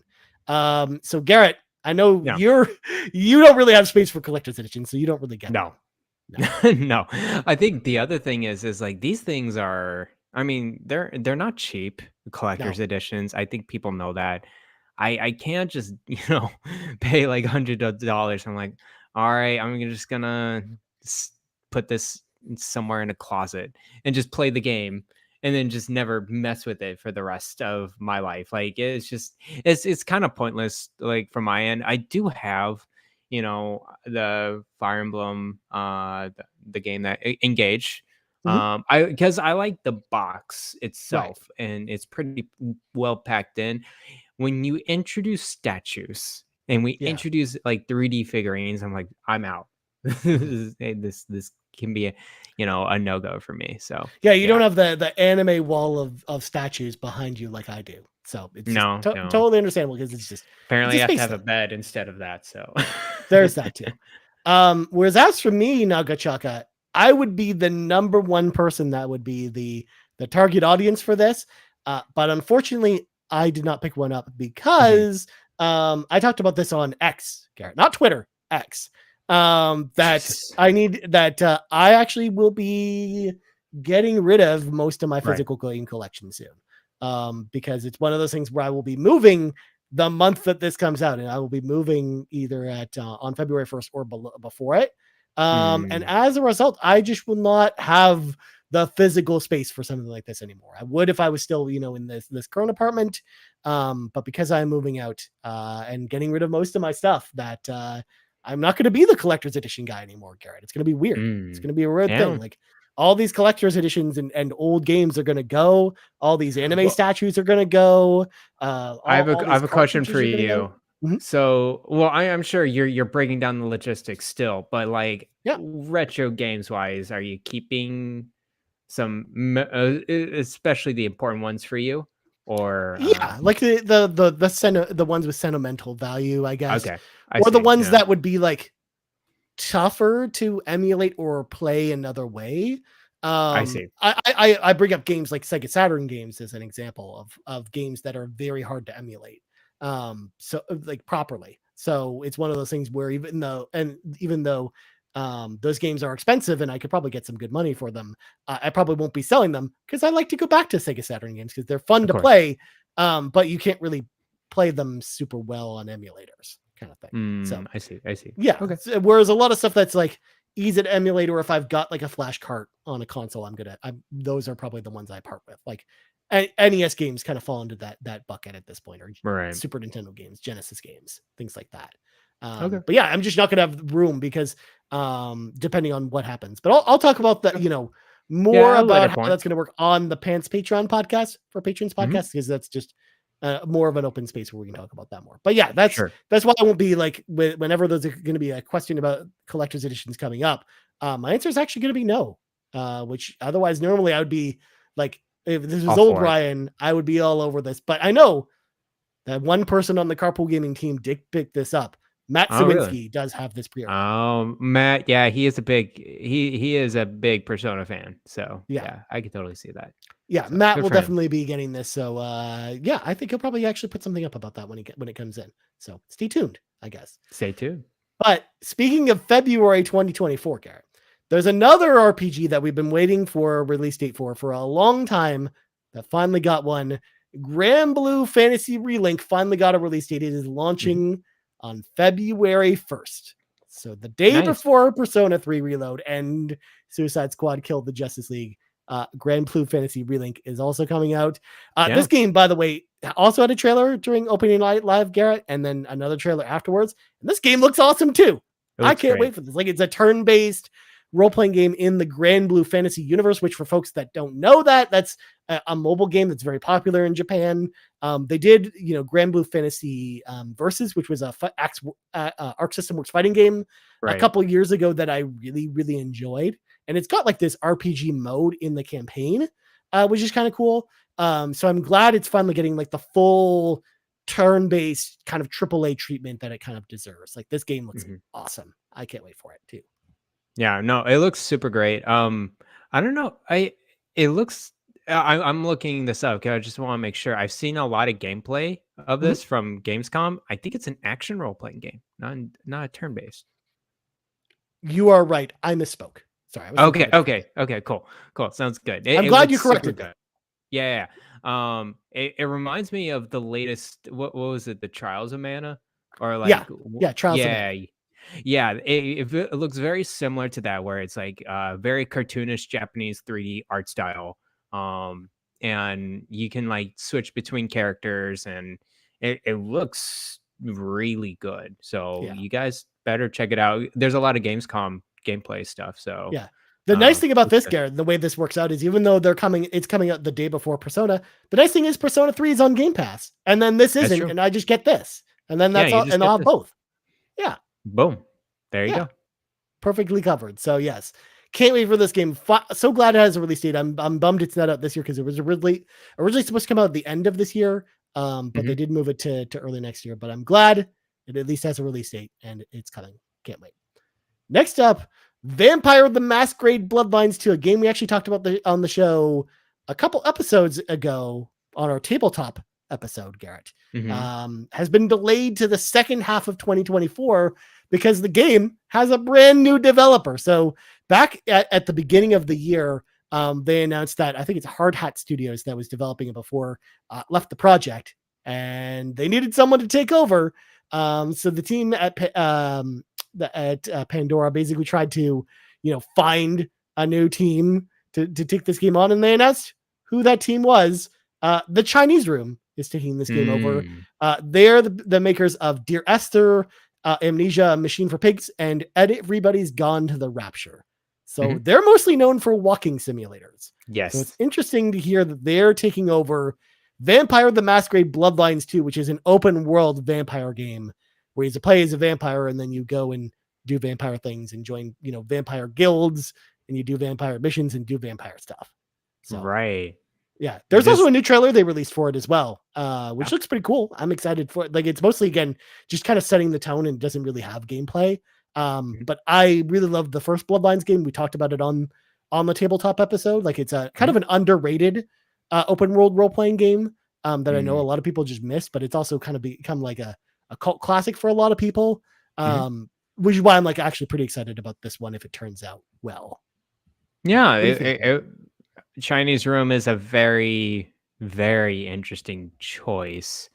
So Garret, I know you don't really have space for collector's editions, so you don't really get no. No. I think the other thing is like, these things are, I mean, they're not cheap collector's editions. I think people know that. I can't just pay like $100. I'm like, all right, I'm just gonna put this somewhere in a closet and just play the game, and then just never mess with it for the rest of my life. Like, it's kind of pointless. Like, from my end, I do have, the Fire Emblem, the game that Engage. Because I like the box itself, and it's pretty well packed in. When you introduce statues and we introduce like 3D figurines, I'm like, I'm out. This can be a no-go for me. So you don't have the anime wall of statues behind you like I do. So it's just No, no. totally understandable because it's just Apparently, it's you a have to space have a thing. bed instead of that. So There's that too. Whereas as for me, Nagachaka, I would be the number one person that would be the target audience for this. But unfortunately, I did not pick one up because I talked about this on X, Garrett, not Twitter, X. That Jesus. I actually will be getting rid of most of my Right. physical game collection soon. Because it's one of those things where I will be moving the month that this comes out, and I will be moving either at on February 1st or before it. And as a result, I just will not have the physical space for something like this anymore. I would if I was still, in this current apartment. But because I'm moving out and getting rid of most of my stuff, that I'm not going to be the collector's edition guy anymore, Garrett. It's going to be weird. It's going to be a weird thing. Like all these collector's editions and old games are going to go. All these anime statues are going to go. I have a question for you. Mm-hmm. So, well, I'm sure you're breaking down the logistics still, but like retro games wise, are you keeping some, especially the important ones for you, or like the ones with sentimental value, I guess. Okay, or the ones that would be like tougher to emulate or play another way. I see. I bring up games like Sega Saturn games as an example of games that are very hard to emulate. So like properly. So it's one of those things where even though those games are expensive and I could probably get some good money for them, I probably won't be selling them because I like to go back to Sega Saturn games because they're fun to play. But you can't really play them super well on emulators, kind of thing. So I see. Yeah. Okay. Whereas a lot of stuff that's like easy to emulate, or if I've got like a flash cart on a console, those are probably the ones I part with. Like NES games kind of fall into that bucket at this point, or Super Nintendo games, Genesis games, things like that. But yeah, I'm just not going to have room because depending on what happens. But I'll talk about that, more about how that's going to work on the Pants Patreon podcast for patrons podcast, because that's just more of an open space where we can talk about that more. But yeah, that's why I won't be like, whenever there's going to be a question about collector's editions coming up, my answer is actually going to be no, which otherwise normally I would be like, if this was old Ryan, I would be all over this. But I know that one person on the Carpool Gaming team did pick this up. Matt Sawinski does have this pre-order. Matt, yeah, he is a big Persona fan. So yeah, I can totally see that. Yeah, so, Matt will definitely be getting this. So yeah, I think he'll probably actually put something up about that when it comes in. So stay tuned, I guess. Stay tuned. But speaking of February 2024, Garrett, there's another RPG that we've been waiting for a release date for a long time that finally got one. Granblue Fantasy Relink finally got a release date. It is launching on February 1st. So the day before Persona 3 Reload and Suicide Squad killed the Justice League, Granblue Fantasy Relink is also coming out. This game, by the way, also had a trailer during opening night live, Garrett, and then another trailer afterwards. And this game looks awesome too. I can't wait for this. Like, it's a turn-based role-playing game in the Granblue Fantasy universe, which for folks that don't know that's a mobile game that's very popular in Japan. They did, Granblue Fantasy Versus, which was a Arc System Works fighting game a couple years ago that I really, really enjoyed. And it's got like this RPG mode in the campaign, which is kind of cool. So I'm glad it's finally getting like the full turn-based kind of AAA treatment that it kind of deserves. Like, this game looks awesome. I can't wait for it too. Yeah, no, it looks super great. I don't know. I'm looking this up because I just want to make sure. I've seen a lot of gameplay of this from Gamescom. I think it's an action role-playing game, not a turn-based. You are right. I misspoke. Sorry. Okay. Cool. Sounds good. I'm glad you corrected that. Yeah. It reminds me of the latest. What was it? The Trials of Mana, or like Trials of Mana. Yeah, it looks very similar to that, where it's like very cartoonish Japanese 3D art style. And you can like switch between characters, and it looks really good. So you guys better check it out. There's a lot of Gamescom gameplay stuff. So yeah. The nice thing about this, Garrett, the way this works out is, even though it's coming out the day before Persona, the nice thing is Persona 3 is on Game Pass, and then this isn't, and I just get this, and then that's all, and I'll have both. Yeah. Boom. There you go. Perfectly covered. So yes, can't wait for this game. So glad it has a release date. I'm bummed it's not out this year because it was originally supposed to come out at the end of this year. but they did move it to early next year. But I'm glad it at least has a release date and it's coming. Can't wait. Next up, Vampire the Masquerade Bloodlines 2, a game we actually talked about on the show a couple episodes ago on our tabletop episode, Garrett, has been delayed to the second half of 2024 because the game has a brand new developer. So back at the beginning of the year, they announced that I think it's Hard Hat Studios that was developing it before left the project, and they needed someone to take over. So the team at Pandora basically tried to, find a new team to take this game on, and they announced who that team was. The Chinese Room is taking this game over. They're the makers of Dear Esther, Amnesia, Machine for Pigs, and Everybody's Gone to the Rapture. So they're mostly known for walking simulators. Yes. So it's interesting to hear that they're taking over Vampire the Masquerade Bloodlines 2, which is an open world vampire game where you play as a vampire and then you go and do vampire things and join, vampire guilds, and you do vampire missions and do vampire stuff. So, right. Yeah. There's also a new trailer they released for it as well, which looks pretty cool. I'm excited for it. Like, it's mostly, again, just kind of setting the tone and doesn't really have gameplay. But I really loved the first Bloodlines game. We talked about it on the tabletop episode. Like, it's a kind of an underrated open world role-playing game that I know a lot of people just missed, but it's also kind of become like a cult classic for a lot of people. Which is why I'm like actually pretty excited about this one if it turns out well. Yeah, Chinese Room is a very, very interesting choice.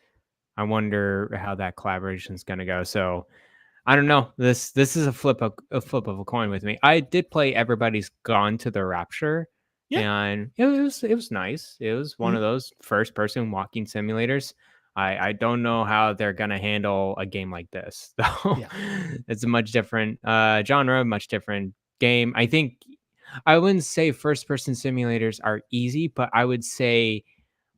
I wonder how that collaboration is going to go. So I don't know. This is a flip of a coin with me. I did play Everybody's Gone to the Rapture, and it was nice. It was one of those first person walking simulators. I don't know how they're gonna handle a game like this, though. It's a much different genre, much different game. I think I wouldn't say first person simulators are easy, but I would say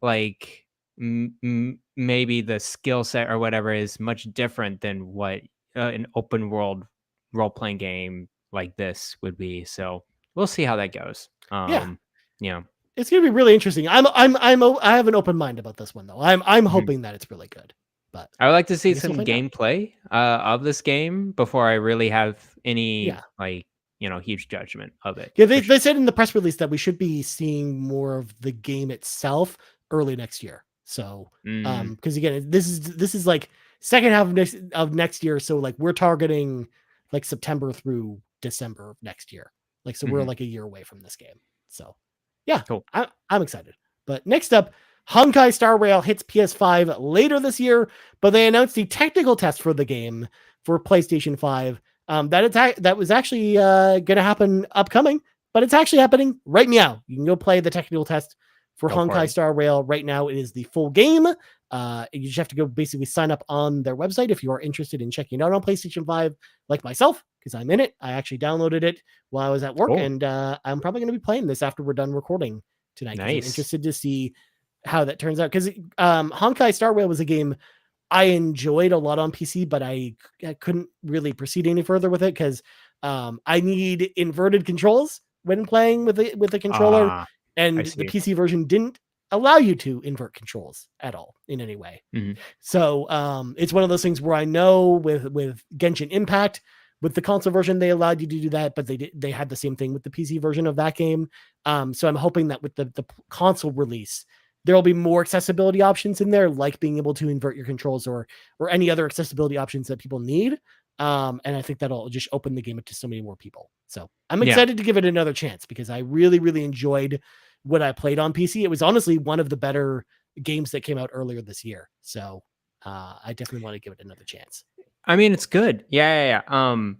like maybe the skill set or whatever is much different than what an open world role playing game like this would be. So we'll see how that goes. Yeah. It's gonna be really interesting. I have an open mind about this one though. I'm hoping that it's really good. But I would like to see some gameplay of this game before I really have any huge judgment of it. Yeah, they said in the press release that we should be seeing more of the game itself early next year. So because again, this is like second half of next year. So like we're targeting like September through December of next year. Like so we're like a year away from this game. So yeah, cool. I'm excited. But next up, Honkai Star Rail hits PS5 later this year, but they announced the technical test for the game for PlayStation 5. That was actually going to happen upcoming, but it's actually happening right now. You can go play the technical test for Honkai Star Rail right now. It is the full game. You just have to go basically sign up on their website if you are interested in checking it out on PlayStation 5, like myself, because I'm in it. I actually downloaded it while I was at work, and I'm probably going to be playing this after we're done recording tonight. Nice. I'm interested to see how that turns out, because Honkai Star Rail was a game I enjoyed a lot on PC, but I couldn't really proceed any further with it because I need inverted controls when playing with the controller, and the PC version didn't allow you to invert controls at all in any way. So it's one of those things where I know with Genshin Impact, with the console version, they allowed you to do that, but they had the same thing with the PC version of that game. So I'm hoping that with the console release, there will be more accessibility options in there, like being able to invert your controls or any other accessibility options that people need. And I think that'll just open the game up to so many more people. So I'm excited to give it another chance because I really, really enjoyed what I played on PC. It was honestly one of the better games that came out earlier this year. So I definitely want to give it another chance. I mean, it's good. Yeah.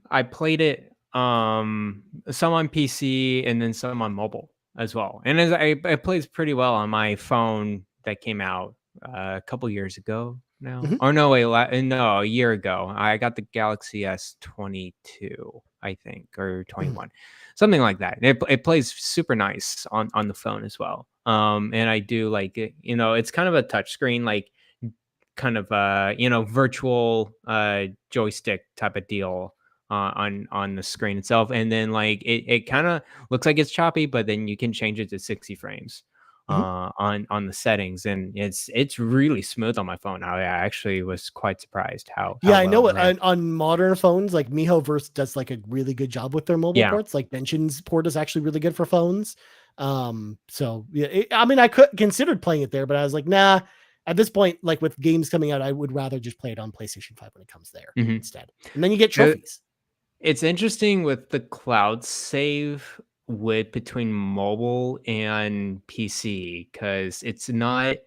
I played it some on PC and then some on mobile as well. And it plays pretty well on my phone that came out a couple years ago now. Or no, a year ago. I got the Galaxy S22, I think, or 21, something like that. It plays super nice on the phone as well. And I do like it. It's kind of a touchscreen, like kind of virtual joystick type of deal on the screen itself, and then like it kind of looks like it's choppy, but then you can change it to 60 frames on the settings, and it's really smooth on my phone. I actually was quite surprised how I well know it ran. on modern phones, like Mihoverse does like a really good job with their mobile Yeah. ports. Like Genshin's port is actually really good for phones. So yeah, I mean, I could considered playing it there, but I was like, nah. At this point, like with games coming out, I would rather just play it on PlayStation 5 when it comes there instead. And then you get trophies. It's interesting with the cloud save with between mobile and PC because it's not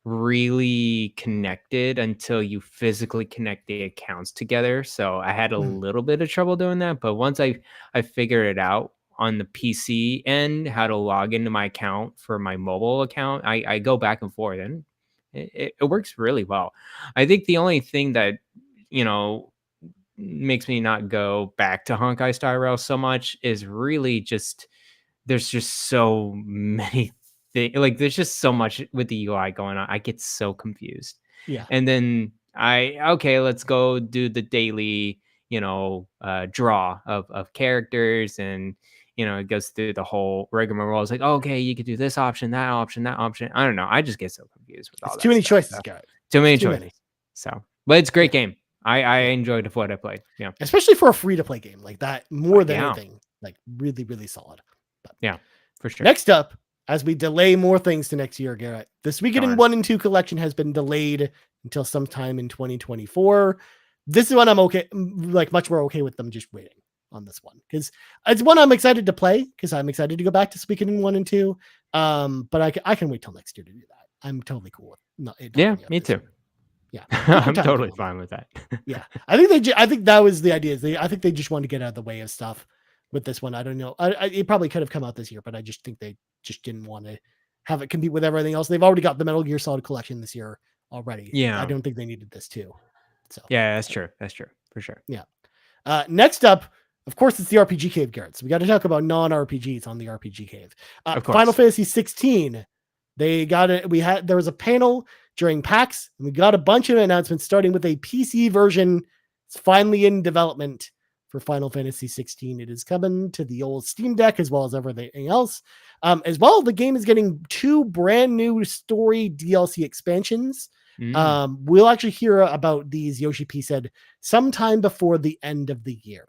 really connected until you physically connect the accounts together. So I had a little bit of trouble doing that, but once I figured it out on the PC end how to log into my account for my mobile account, I go back and forth and it works really well. I think the only thing that you know makes me not go back to Honkai Star Rail so much is really just there's just so many things, like there's just so much with the UI going on. I get so confused. Yeah. And then okay, let's go do the daily, draw of characters, and it goes through the whole rigmarole. It's like, okay, you could do this option, that option, that option. I don't know. I just get so confused with It's all too that many stuff. choices, So. Garrett. Too many It's too choices. many. So, but it's a great game. I enjoyed what I played. Yeah. Especially for a free to play game like that, more than Yeah. anything. Like really, really solid. But Yeah, for sure. next up, as we delay more things to next year, Garrett, this Suikoden 1 and 2 collection has been delayed until sometime in 2024. This is one I'm okay, like much more okay with them just waiting on this one because it's one I'm excited to play because I'm excited to go back to Suikoden 1 and 2. But I can wait till next year to do that. I'm totally cool with it. Yeah, me too. Year. Yeah, I'm totally fine with that. Yeah, I think that was the idea. I think they just wanted to get out of the way of stuff with this one. I don't know. It probably could have come out this year, but I just think they just didn't want to have it compete with everything else. They've already got the Metal Gear Solid collection this year already. Yeah, I don't think they needed this too. So yeah, that's true. That's true for sure. Yeah. Next up, of course, it's the RPG Cave, Garrett. So we got to talk about non-RPGs on the RPG Cave. Of course. Final Fantasy 16. They got it. There was a panel during PAX, and we got a bunch of announcements, starting with a PC version. It's finally in development for Final Fantasy 16. It is coming to the old Steam Deck as well as everything else. As well, the game is getting 2 brand new story DLC expansions. We'll actually hear about these, Yoshi P said, sometime before the end of the year.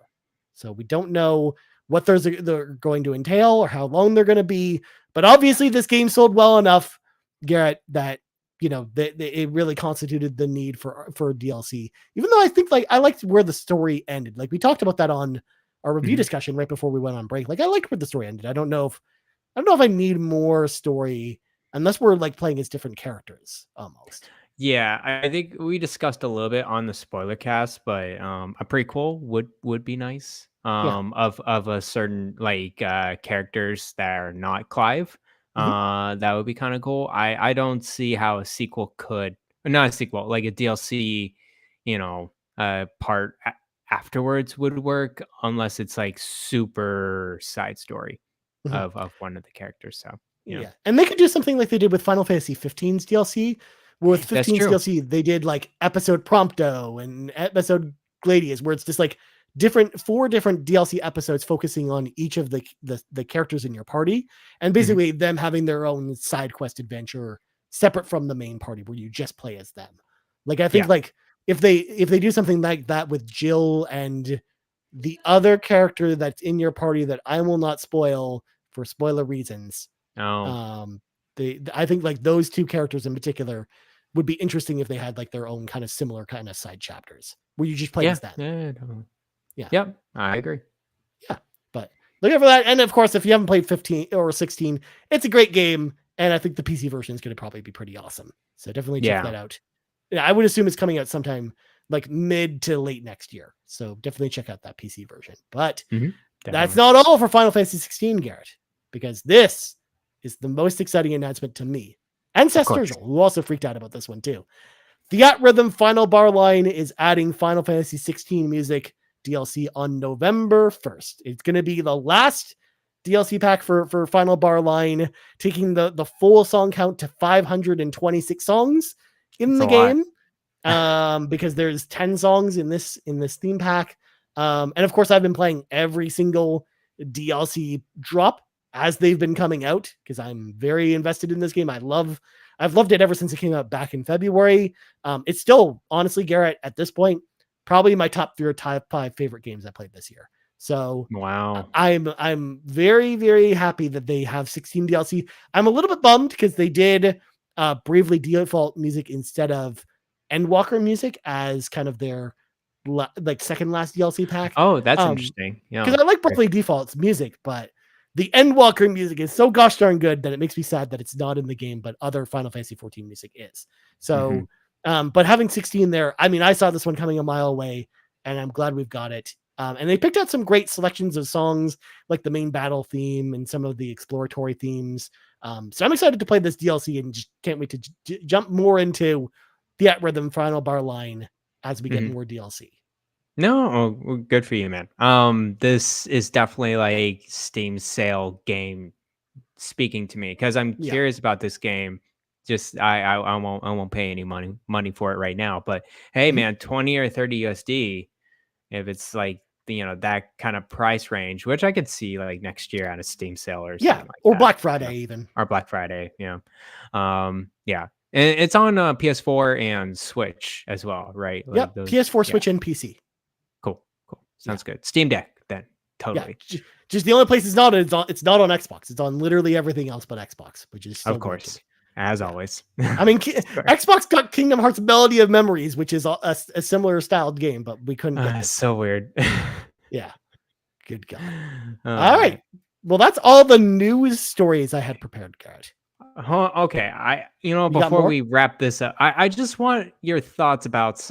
So we don't know what they're going to entail or how long they're going to be. But obviously this game sold well enough, Garrett, that it really constituted the need for DLC. Even though I think I liked where the story ended. Like we talked about that on our review discussion right before we went on break. Like I liked where the story ended. I don't know if I need more story unless we're like playing as different characters almost. Yeah, I think we discussed a little bit on the spoiler cast, but a prequel would be nice. Of a certain characters that are not Clive. That would be kind of cool. I don't see how a sequel could, or not a sequel, like a DLC, part afterwards would work unless it's like super side story of one of the characters. So yeah, and they could do something like they did with Final Fantasy 15's DLC. With 15's DLC, they did like episode Prompto and episode Gladius, where it's just like 4 different DLC episodes focusing on each of the characters in your party, and basically them having their own side quest adventure separate from the main party where you just play as them. Like I think like if they do something like that with Jill and the other character that's in your party that I will not spoil for spoiler reasons. I think like those 2 characters in particular would be interesting if they had like their own kind of similar kind of side chapters where you just play as them. Yeah, I agree. Yeah, but look out for that. And of course, if you haven't played 15 or 16, it's a great game. And I think the PC version is going to probably be pretty awesome. So definitely check that out. Yeah, I would assume it's coming out sometime like mid to late next year. So definitely check out that PC version. But that's not all for Final Fantasy 16, Garrett, because this is the most exciting announcement to me. And Sturgill, who also freaked out about this one too. The At Rhythm Final Bar line is adding Final Fantasy 16 music DLC on November 1st. It's going to be the last DLC pack for Final Bar line, taking the full song count to 526 songs in the game. Because there's 10 songs in this theme pack. And of course, I've been playing every single DLC drop as they've been coming out, because I'm very invested in this game. I've loved it ever since it came out back in February. It's still, honestly, Garrett, at this point, probably my top 5 favorite games I played this year. So Wow. I'm very, very happy that they have 16 DLC. I'm a little bit bummed because they did Bravely Default music instead of Endwalker music as kind of their like second last DLC pack. Oh, that's interesting. Yeah. Because I like Bravely Default's music, but the Endwalker music is so gosh darn good that it makes me sad that it's not in the game, but other Final Fantasy 14 music is. So, but having 16 there, I mean, I saw this one coming a mile away, and I'm glad we've got it. And they picked out some great selections of songs, like the main battle theme and some of the exploratory themes. So I'm excited to play this DLC and just can't wait to jump more into the At Rhythm Final Bar line as we get more DLC. No, well, good for you, man. This is definitely like Steam sale game speaking to me because I'm curious about this game. Just I won't pay any money for it right now. But hey, man, 20 or 30 USD if it's like that kind of price range, which I could see like next year on a Steam sale or something like or that, Black Friday even, or Black Friday. Yeah, yeah. And it's on PS4 and Switch as well, right? Like PS4, Switch, and PC. Cool. Sounds good. Steam Deck, then. Totally. Yeah, just the only place it's not on Xbox. It's on literally everything else but Xbox, which is of course, as always. I mean, Xbox got Kingdom Hearts Melody of Memories, which is a similar styled game, but we couldn't get it. So weird. Yeah. Good God. All right. Well, that's all the news stories I had prepared, Garrett. Okay. Before we wrap this up, I just want your thoughts about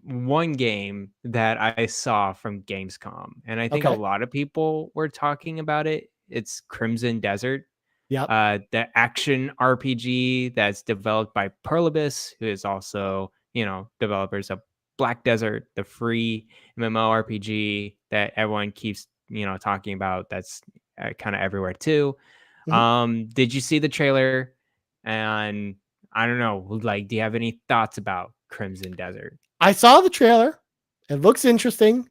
one game that I saw from Gamescom. And I think a lot of people were talking about it. It's Crimson Desert. Yeah. The action RPG that's developed by Perlibis, who is also, developers of Black Desert, the free MMORPG that everyone keeps, talking about. That's kind of everywhere too. Did you see the trailer? And I don't know, like, do you have any thoughts about Crimson Desert? I saw the trailer. It looks interesting.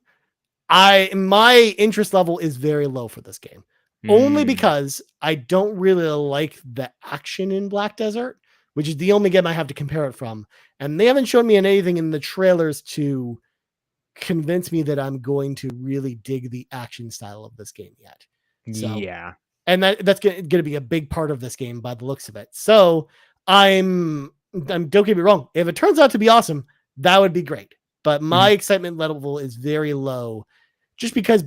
My interest level is very low for this game. Only because I don't really like the action in Black Desert, which is the only game I have to compare it from. And they haven't shown me anything in the trailers to convince me that I'm going to really dig the action style of this game yet. So, yeah. And that's going to be a big part of this game by the looks of it. So don't get me wrong. If it turns out to be awesome, that would be great. But my excitement level is very low. Just because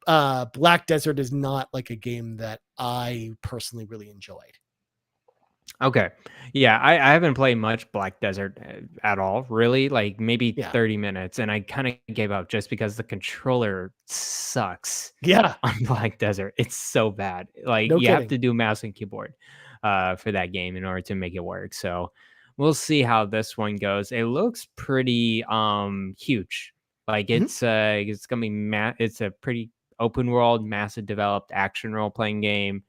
Black Desert is not like a game that I personally really enjoyed. Okay. Yeah, I haven't played much Black Desert at all, really. Like maybe 30 minutes. And I kind of gave up just because the controller sucks. Yeah. On Black Desert. It's so bad. Like you have to do mouse and keyboard for that game in order to make it work. So we'll see how this one goes. It looks pretty huge. Like it's gonna be it's a pretty open world, massive developed action role playing game.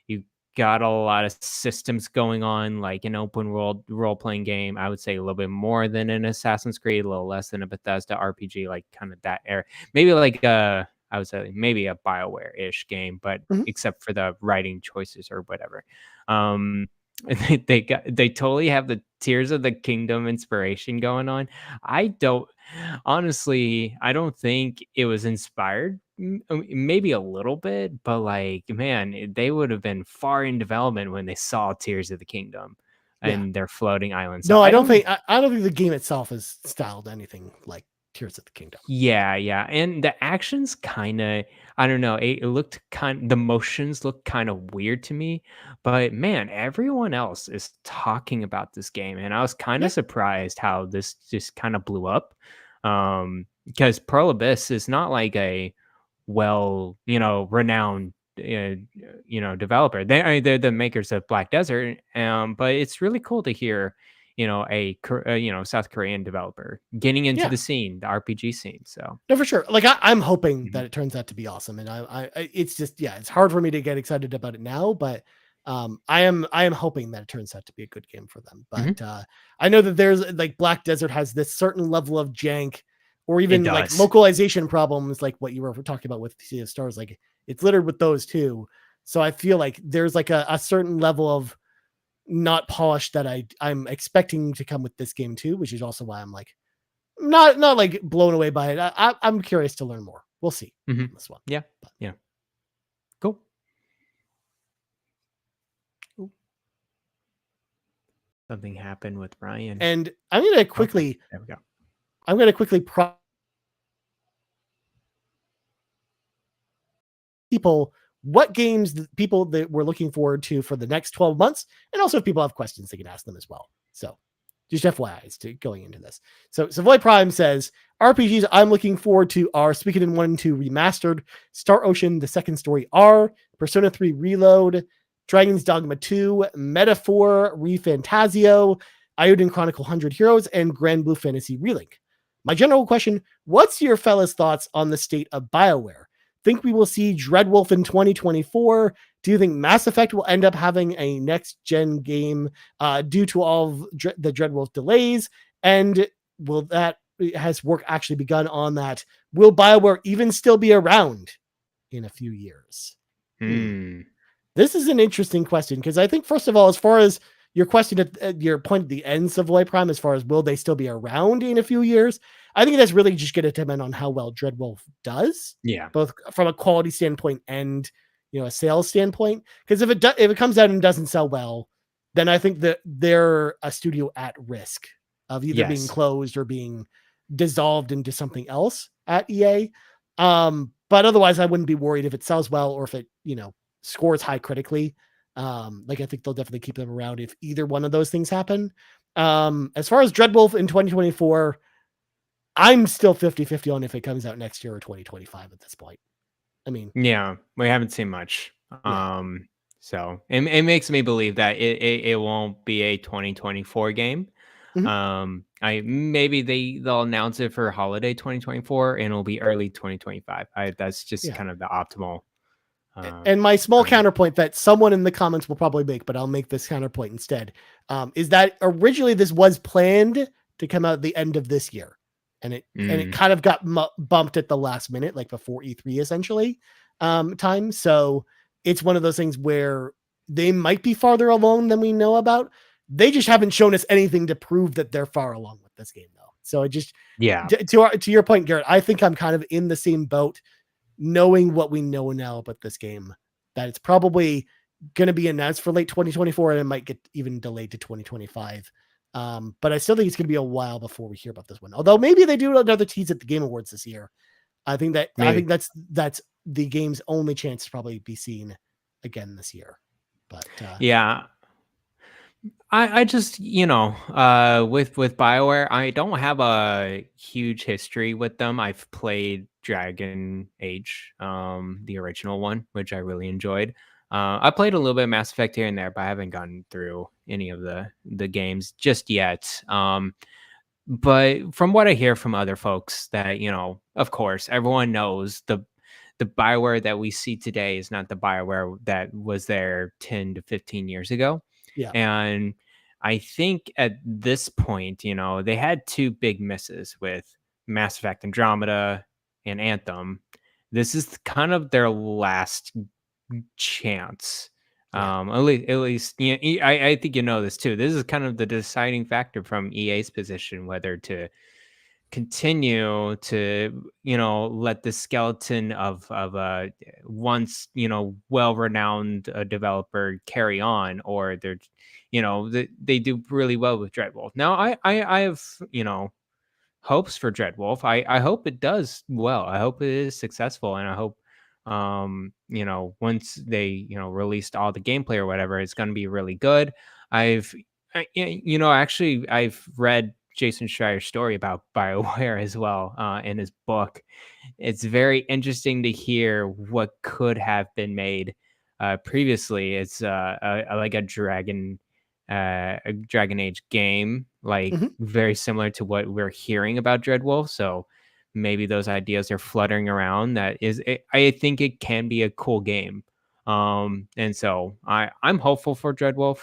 You got a lot of systems going on, like an open world role playing game. I would say a little bit more than an Assassin's Creed, a little less than a Bethesda RPG, like kind of that era. Maybe like I would say maybe a BioWare-ish game, but except for the writing choices or whatever. They totally have the Tears of the Kingdom inspiration going on. I don't think it was inspired. Maybe a little bit, but like, man, they would have been far in development when they saw Tears of the Kingdom and their floating islands. No, I don't think the game itself is styled anything like Tears of the Kingdom. Yeah, and the actions kind of, I don't know, it looked the motions looked kind of weird to me, but man, everyone else is talking about this game, and I was kind of surprised how this just kind of blew up, because Pearl Abyss is not like a renowned developer. They're the makers of Black Desert, but it's really cool to hear a South Korean developer getting into the scene, the RPG scene. So no, for sure. Like I'm hoping that it turns out to be awesome, and it's just it's hard for me to get excited about it now, but I am hoping that it turns out to be a good game for them. But I know that there's like Black Desert has this certain level of jank or even like localization problems, like what you were talking about with Sea of Stars. Like it's littered with those too. So I feel like there's like a certain level of not polished that I'm expecting to come with this game too, which is also why I'm like not like blown away by it. I'm curious to learn more. We'll see on this one. Yeah. But. Yeah. Cool. Something happened with Ryan. And I'm going to quickly, okay. There we go. I'm going to quickly people what games people that we're looking forward to for the next 12 months. And also if people have questions, they can ask them as well. So just FYIs to going into this. So Savoy Prime says, RPGs I'm looking forward to are Suikoden 1 and 2 Remastered, Star Ocean, The Second Story R, Persona 3 Reload, Dragon's Dogma 2, Metaphor, ReFantazio, Iodine Chronicle 100 Heroes, and Grand Blue Fantasy Relink. My general question, what's your fellas' thoughts on the state of BioWare? Think we will see Dreadwolf in 2024? Do you think Mass Effect will end up having a next-gen game due to all of the Dreadwolf delays? And will that has work actually begun on that? Will BioWare even still be around in a few years? This is an interesting question because I think, first of all, as far as your question at your point at the end, Savoy Prime, as far as will they still be around in a few years, I think that's really just going to depend on how well Dreadwolf does. Yeah, both from a quality standpoint and a sales standpoint. Because if it comes out and doesn't sell well, then I think that they're a studio at risk of either being closed or being dissolved into something else at EA. But otherwise, I wouldn't be worried if it sells well or if it scores high critically. Like I think they'll definitely keep them around if either one of those things happen. As far as Dreadwolf in 2024, I'm still 50-50 on if it comes out next year or 2025 at this point. I mean, yeah, we haven't seen much. So it makes me believe that it won't be a 2024 game. Maybe they'll announce it for holiday 2024 and it'll be early 2025. That's just kind of the optimal. And my small counterpoint that someone in the comments will probably make, but I'll make this counterpoint instead, is that originally this was planned to come out at the end of this year. And it kind of got bumped at the last minute, like before E3 essentially time. So it's one of those things where they might be farther along than we know about. They just haven't shown us anything to prove that they're far along with this game though. So I just, to your point, Garrett, I think I'm kind of in the same boat, knowing what we know now about this game, that it's probably going to be announced for late 2024 and it might get even delayed to 2025. But I still think it's going to be a while before we hear about this one. Although maybe they do another tease at the Game Awards this year. I think that's the game's only chance to probably be seen again this year. But I just with BioWare, I don't have a huge history with them. I've played Dragon Age, the original one, which I really enjoyed. I played a little bit of Mass Effect here and there, but I haven't gotten through any of the games just yet. But from what I hear from other folks, that of course, everyone knows the BioWare that we see today is not the BioWare that was there 10 to 15 years ago. Yeah, and I think at this point, they had two big misses with Mass Effect Andromeda and Anthem. This is kind of their last chance. At least I think this too. This is kind of the deciding factor from EA's position, whether to continue to let the skeleton of a once well-renowned developer carry on, or they're they do really well with Dreadwolf. Now I have hopes for Dreadwolf. I hope it does well. I hope it is successful, and I hope once they released all the gameplay or whatever, it's going to be really good. Actually I've read Jason Schreier's story about BioWare as well in his book. It's very interesting to hear what could have been made previously. It's like a Dragon Age game, like very similar to what we're hearing about Dreadwolf. So maybe those ideas are fluttering around. I think it can be a cool game. And so I'm hopeful for Dreadwolf.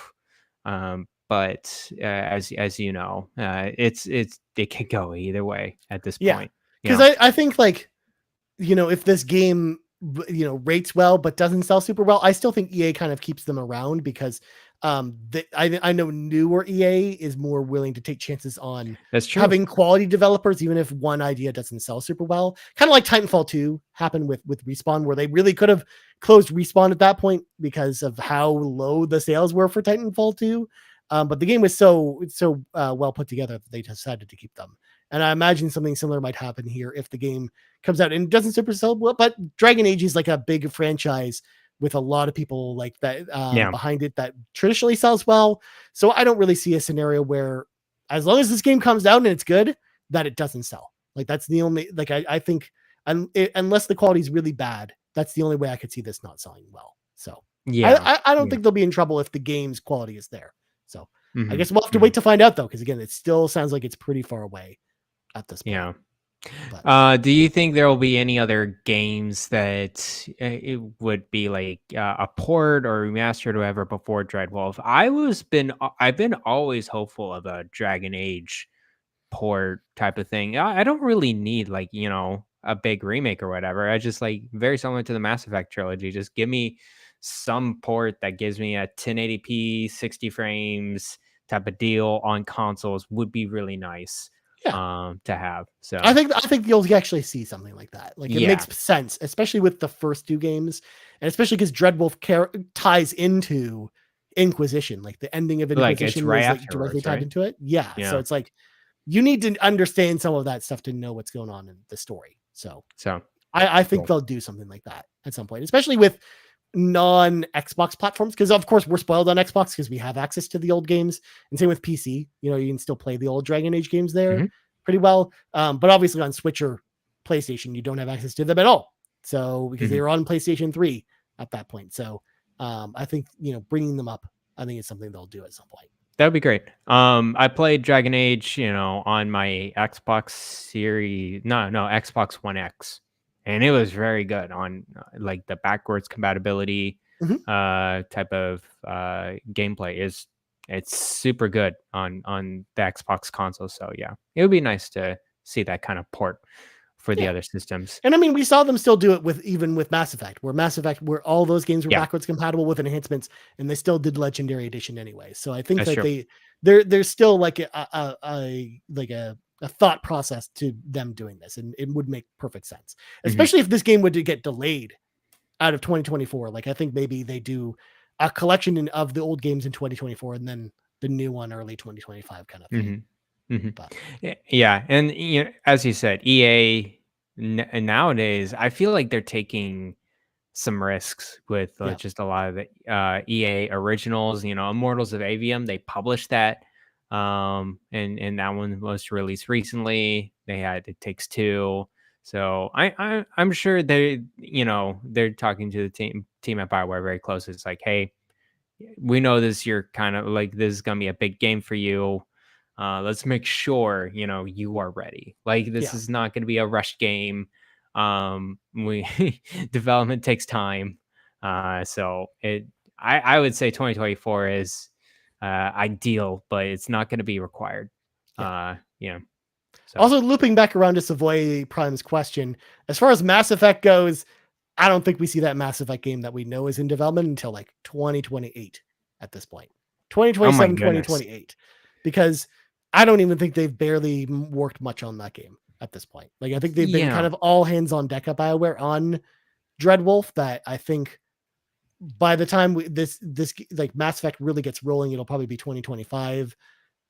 But as you know, it could go either way at this point. Because I think if this game rates well but doesn't sell super well, I still think EA kind of keeps them around because I know newer EA is more willing to take chances on That's true. having quality developers, even if one idea doesn't sell super well. Kind of like Titanfall 2 happened with Respawn, where they really could have closed Respawn at that point because of how low the sales were for Titanfall 2. But the game was so well put together that they decided to keep them. And I imagine something similar might happen here if the game comes out and doesn't super sell well. But Dragon Age is like a big franchise with a lot of people like that behind it that traditionally sells well. So I don't really see a scenario where, as long as this game comes out and it's good, that it doesn't sell. Like that's the only, like I think unless the quality is really bad, that's the only way I could see this not selling well. So I don't think they'll be in trouble if the game's quality is there. So I guess we'll have to wait to find out though, because again, it still sounds like it's pretty far away at this point. Yeah. But, do you think there will be any other games that it would be like a port or remastered or whatever before Dreadwolf? I've been always hopeful of a Dragon Age port type of thing. I don't really need like, a big remake or whatever. I just like very similar to the Mass Effect trilogy. Just give me some port that gives me a 1080p 60 frames type of deal on consoles would be really nice. To have. So I think you'll actually see something like that. Like it makes sense, especially with the first two games, and especially because Dreadwolf ties into Inquisition. Like the ending of Inquisition was like directly tied into it. Yeah. So it's like you need to understand some of that stuff to know what's going on in the story. So I think they'll do something like that at some point, especially with non-Xbox platforms, because of course we're spoiled on Xbox because we have access to the old games, and same with PC. You can still play the old Dragon Age games there pretty well, but obviously on Switch or PlayStation you don't have access to them at all, so because they were on PlayStation 3 at that point. So I think bringing them up, I think it's something they'll do at some point. That would be great. I played Dragon Age on my Xbox Xbox One X, and it was very good on like the backwards compatibility type of gameplay it's super good on the Xbox console. So yeah, it would be nice to see that kind of port for the other systems. And I mean, we saw them still do it with Mass Effect, where all those games were backwards compatible with enhancements, and they still did Legendary Edition anyway. So I think that there's still like a thought process to them doing this, and it would make perfect sense, especially if this game would get delayed out of 2024. Like I think maybe they do a collection of the old games in 2024 and then the new one early 2025 kind of thing. But, and as you said, EA nowadays I feel like they're taking some risks with just a lot of the EA originals. Immortals of Avium, they published that, and that one was released recently. They had It Takes Two, so I'm sure they're talking to the team at BioWare very close. It's like, hey, we know this, you're kind of like, this is gonna be a big game for you. Let's make sure you are ready. Like this is not going to be a rush game. Development takes time. So I would say 2024 is ideal, but it's not going to be required. So. Also, looping back around to Savoy Prime's question, as far as Mass Effect goes, I don't think we see that Mass Effect game that we know is in development until like 2028 at this point. 2027, 2028. Because I don't even think they've barely worked much on that game at this point. Like I think they've been kind of all hands on deck at BioWare on Dreadwolf, that I think by the time this like Mass Effect really gets rolling, it'll probably be 2025.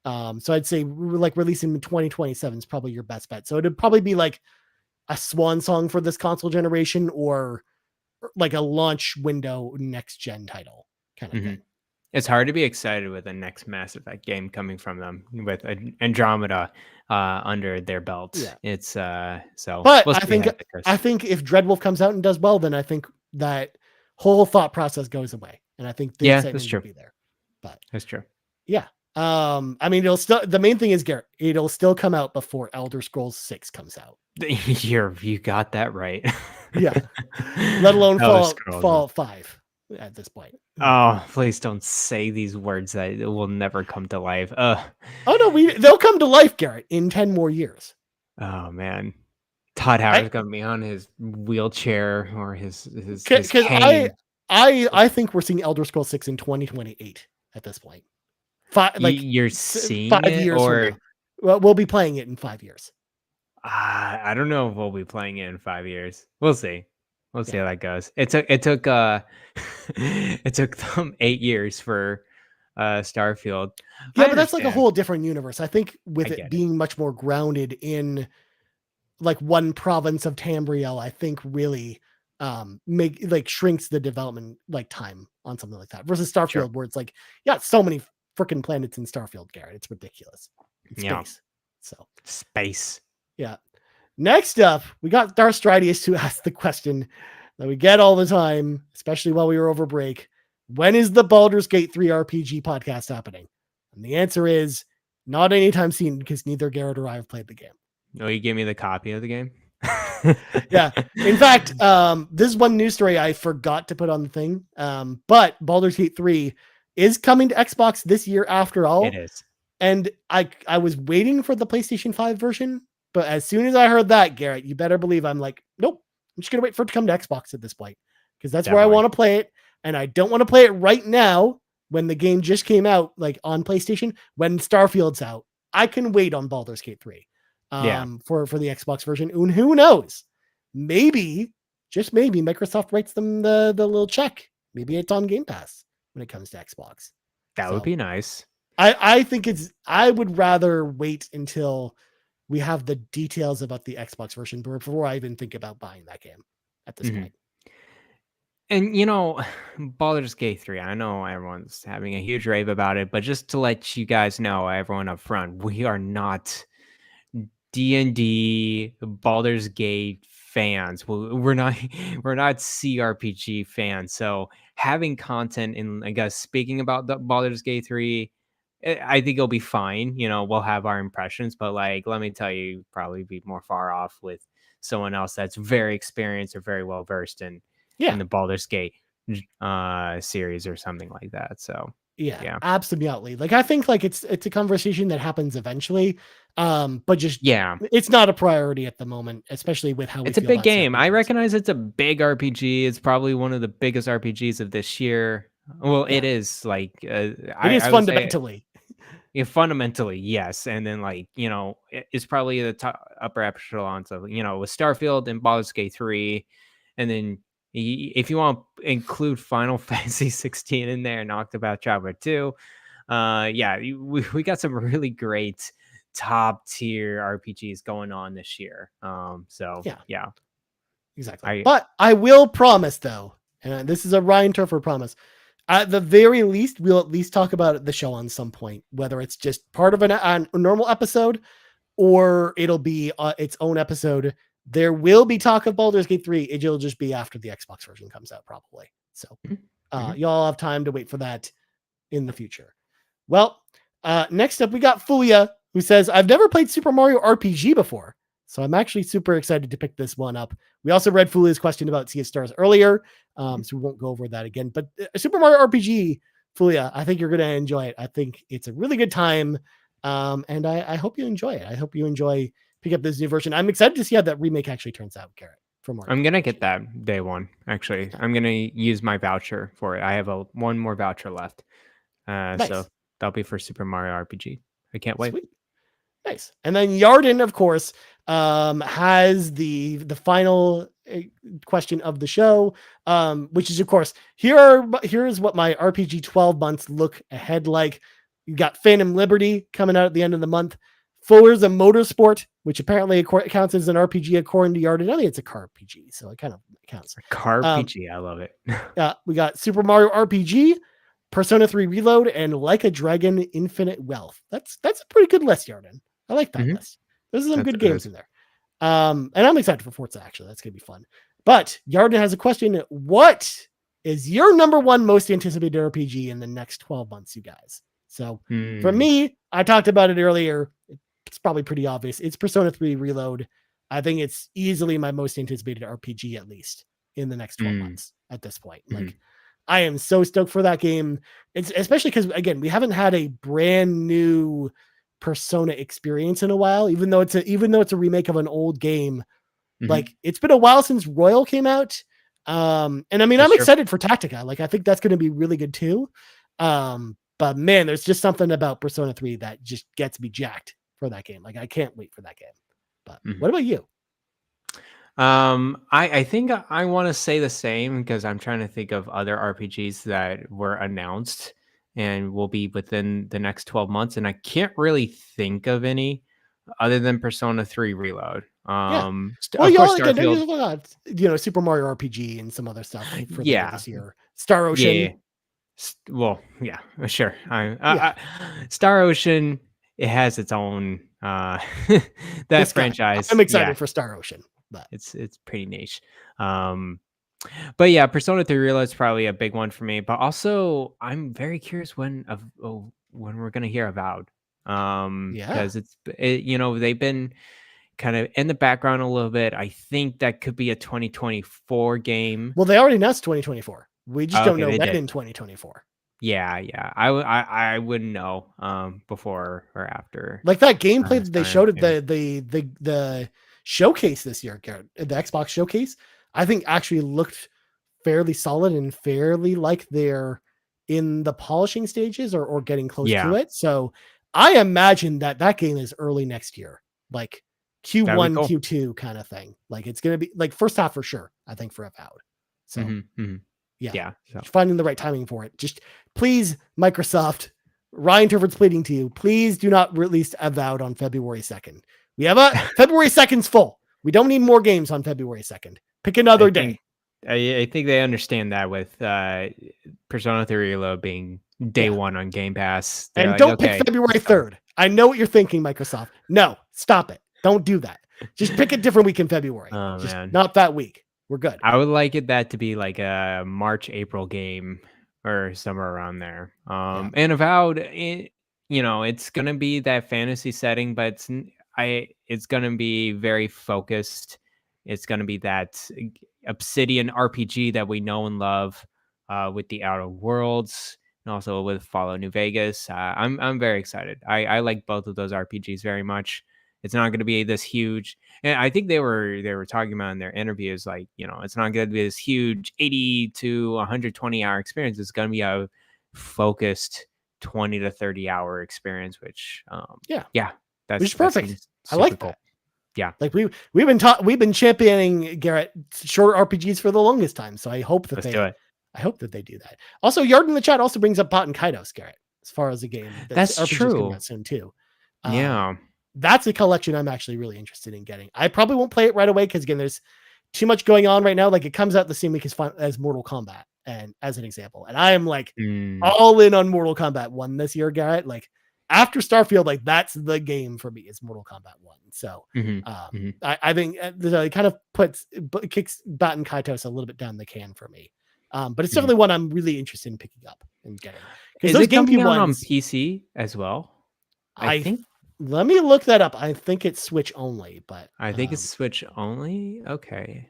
So I'd say like releasing in 2027 is probably your best bet. So it'd probably be like a swan song for this console generation, or like a launch window next gen title kind of thing. It's hard to be excited with the next Mass Effect game coming from them with Andromeda under their belt. Yeah. It's so. But I think if Dreadwolf comes out and does well, then I think that whole thought process goes away, and I think the excitement will be there. But that's true. Yeah. I mean, the main thing is, Garrett, it'll still come out before Elder Scrolls 6 comes out. You got that right. Yeah. Let alone Fallout 5 at this point. Oh, please don't say these words that will never come to life. Oh no, they'll come to life, Garrett, in 10 more years. Oh man. Todd Howard's gonna be on his wheelchair or his Because cane. I think we're seeing Elder Scrolls 6 in 2028 at this point. You're seeing 5 it, years from or now. Well, we'll be playing it in 5 years. I don't know if we'll be playing it in 5 years. We'll see. We'll see Yeah. how that goes. It took it took them 8 years for Starfield. Yeah, I but that's like a understand. whole different universe. I think with I it get it. being much more grounded in like one province of Tamriel, I think really shrinks the development like time on something like that versus Sure. Starfield, where it's like, yeah, so many freaking planets in Starfield, Garrett. It's ridiculous. It's Yeah. space. So Space. yeah. Next up, we got Darth Stridius who asked the question that we get all the time, especially while we were over break. When is the Baldur's Gate 3 RPG podcast happening? And the answer is not anytime soon because neither Garrett or I have played the game. Oh, you gave me the copy of the game? Yeah. In fact, this is one news story I forgot to put on the thing. But Baldur's Gate 3 is coming to Xbox this year after all. It is. And I was waiting for the PlayStation 5 version, but as soon as I heard that, Garrett, you better believe I'm like, nope, I'm just gonna wait for it to come to Xbox at this point. Because that's where I want to play it. And I don't want to play it right now when the game just came out, like on PlayStation, when Starfield's out. I can wait on Baldur's Gate 3 for the Xbox version. And who knows? Maybe, just maybe, Microsoft writes them the little check. Maybe it's on Game Pass when it comes to Xbox. That would be nice. I think I would rather wait until we have the details about the Xbox version before I even think about buying that game at this point. And Baldur's Gate 3, I know everyone's having a huge rave about it, but just to let you guys know, everyone up front, we are not D&D Baldur's Gate fans. We're not CRPG fans. So having content in, I guess, speaking about the Baldur's Gate 3, I think it'll be fine. We'll have our impressions, but like, let me tell you, probably be more far off with someone else that's very experienced or very well versed in the Baldur's Gate series or something like that. So yeah, absolutely. Like I think like it's a conversation that happens eventually, but just it's not a priority at the moment, especially with how it's a big game. I recognize it's a big RPG. It's probably one of the biggest RPGs of this year. Well, it is like it is fundamentally. Fundamentally, yes. And then it's probably the top upper echelons of with Starfield and Baldur's Gate 3, and then if you want to include Final Fantasy 16 in there and Octopath Traveler 2, we got some really great top tier RPGs going on this year. Yeah, exactly. But I will promise though, and this is a Ryan Turfer promise. At the very least, we'll at least talk about the show on some point, whether it's just part of a normal episode or it'll be its own episode. There will be talk of Baldur's Gate 3. It'll just be after the Xbox version comes out, probably. So y'all have time to wait for that in the future. Well, next up, we got Fulia, who says, I've never played Super Mario RPG before, so I'm actually super excited to pick this one up. We also read Fulia's question about Sea of Stars earlier, so we won't go over that again. But Super Mario RPG, Fulia, I think you're going to enjoy it. I think it's a really good time, and I hope you enjoy it. I hope you enjoy pick up this new version. I'm excited to see how that remake actually turns out, Garrett. For Mario, I'm gonna get that day one. Actually, I'm gonna use my voucher for it. I have one more voucher left, nice. So that'll be for Super Mario RPG. I can't wait. Sweet. Nice. And then Yarden, of course, has the final question of the show, which is, of course, here's what my RPG 12 months look ahead like. You got Phantom Liberty coming out at the end of the month. Forza Motorsport, which apparently counts as an RPG according to Yarden. I think it's a car RPG, so it kind of counts. Car RPG, I love it. We got Super Mario RPG, Persona 3 Reload, and Like a Dragon Infinite Wealth. That's a pretty good list, Yarden. I like that list. There's some good games in there. And I'm excited for Forza, actually. That's going to be fun. But Yarden has a question. What is your number one most anticipated RPG in the next 12 months, you guys? So for me, I talked about it earlier. It's probably pretty obvious. It's Persona 3 Reload. I think it's easily my most anticipated RPG, at least in the next 12 months at this point. Like, I am so stoked for that game. It's especially because, again, we haven't had a brand new Persona experience in a while, even though it's a remake of an old game. Like, it's been a while since Royal came out. And I mean, I'm excited for Tactica. Like, I think that's going to be really good too. But man, there's just something about Persona 3 that just gets me jacked for that game. Like, I can't wait for that game. But what about you? I think I want to say the same because I'm trying to think of other RPGs that were announced and will be within the next 12 months, and I can't really think of any other than Persona 3 Reload. Well, Of course, Starfield, Super Mario RPG and some other stuff for later this year. Star Ocean. Yeah. Well, yeah, sure. Star Ocean, it has its own that franchise. I'm excited for Star Ocean, but it's pretty niche. But yeah, Persona 3 Reload is probably a big one for me. But also, I'm very curious when we're gonna hear Avowed. Because they've been kind of in the background a little bit. I think that could be a 2024 game. Well, they already announced 2024. We just don't know when in 2024. Yeah. I wouldn't know before or after. Like that gameplay that they showed at the showcase this year, Garrett, the Xbox showcase, I think actually looked fairly solid and fairly like they're in the polishing stages or getting close to it. So I imagine that game is early next year, like Q1, Q2 kind of thing. Like it's going to be like first half for sure, I think, for Avowed. So so finding the right timing for it. Just please, Microsoft, Ryan Turford's pleading to you, please do not release Avowed on February 2nd. We have a February 2nd's full. We don't need more games on February 2nd. Pick another day. I think they understand that with Persona 3 Reload being day one on Game Pass. And like, don't pick February 3rd. I know what you're thinking, Microsoft. No, stop it. Don't do that. Just pick a different week in February. Not that week. We're good. I would like that to be like a March, April game or somewhere around there. And Avowed, it's going to be that fantasy setting, but it's going to be very focused. It's going to be that Obsidian RPG that we know and love with the Outer Worlds and also with Fallout New Vegas. I'm very excited. I like both of those RPGs very much. It's not going to be this huge, and I think they were talking about in their interviews, like, it's not going to be this huge 80 to 120 hour experience. It's going to be a focused 20 to 30 hour experience, which that's perfect. I like that. Yeah, like we've been championing, Garrett, short RPGs for the longest time. So I hope that I hope that they do that. Also, Yard in the chat also brings up Bot and Kaidos, Garrett, as far as a game that's RPGs true. coming out soon too. Yeah. That's a collection I'm actually really interested in getting. I probably won't play it right away because, again, there's too much going on right now. Like, it comes out the same week as Mortal Kombat, and as an example. And I am like all in on Mortal Kombat 1 this year, Garrett. Like, after Starfield, like, that's the game for me is Mortal Kombat 1. So I think it kind of kicks Bat and Kaitos a little bit down the can for me. But it's definitely one I'm really interested in picking up and getting. Is it coming out on PC as well? I think. Let me look that up. I think it's Switch only, but I think it's Switch only. Okay.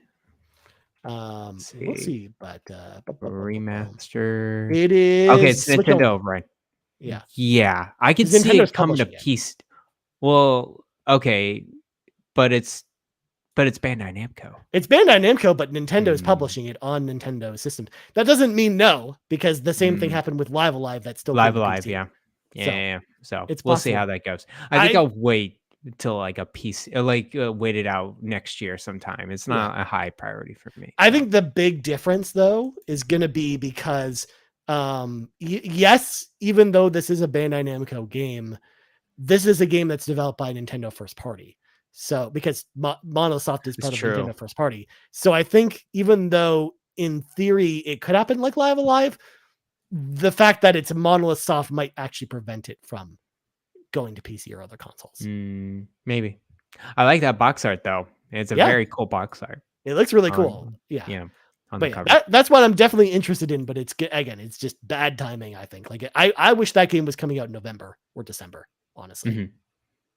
We'll see, but remaster. It is okay. It's Nintendo, right? Yeah. I can see it coming to PC. Well, okay, but it's Bandai Namco. It's Bandai Namco, but Nintendo is publishing it on Nintendo systems. That doesn't mean no, because the same thing happened with Live Alive. That's still Live Alive, So we'll see how that goes. I think I'll wait until like a piece, wait it out next year sometime. It's not a high priority for me. I think the big difference though is going to be because, yes, even though this is a Bandai Namco game, this is a game that's developed by Nintendo first party. So because Monosoft is part of Nintendo first party. So I think even though in theory it could happen like Live Alive, the fact that it's a Monolith Soft might actually prevent it from going to PC or other consoles. Maybe. I like that box art though. It's a very cool box art. It looks really cool. Yeah. But that's what I'm definitely interested in. But it's just bad timing. I think. Like I wish that game was coming out in November or December. Honestly,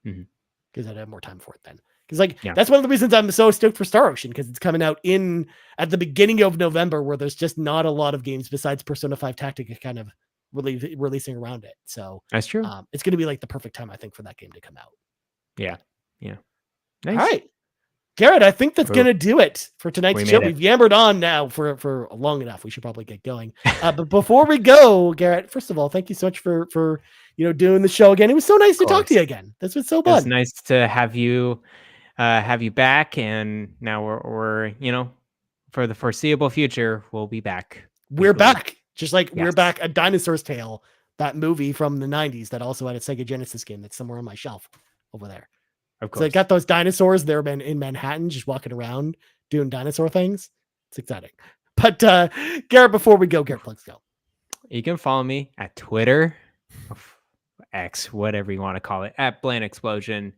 because I'd have more time for it then. Because that's one of the reasons I'm so stoked for Star Ocean, because it's coming out at the beginning of November, where there's just not a lot of games besides Persona 5 Tactica kind of releasing around it. So that's true. It's going to be like the perfect time, I think, for that game to come out. Yeah. Nice. All right. Garrett, I think that's going to do it for tonight's show. made it. We've yammered on now for long enough. We should probably get going. But before we go, Garrett, first of all, thank you so much for doing the show again. It was so nice to talk to you again. This was so fun. It's nice to have you back, and now we're for the foreseeable future, we'll be back. We're back. Just like we're back. A Dinosaur's Tale, that movie from the 90s that also had a Sega Genesis game that's somewhere on my shelf over there. Of course. So I got those dinosaurs. They're in Manhattan, just walking around doing dinosaur things. It's exciting. But Garrett, before we go, Garrett, let's go. You can follow me at Twitter, X, whatever you want to call it, at Bland Explosion.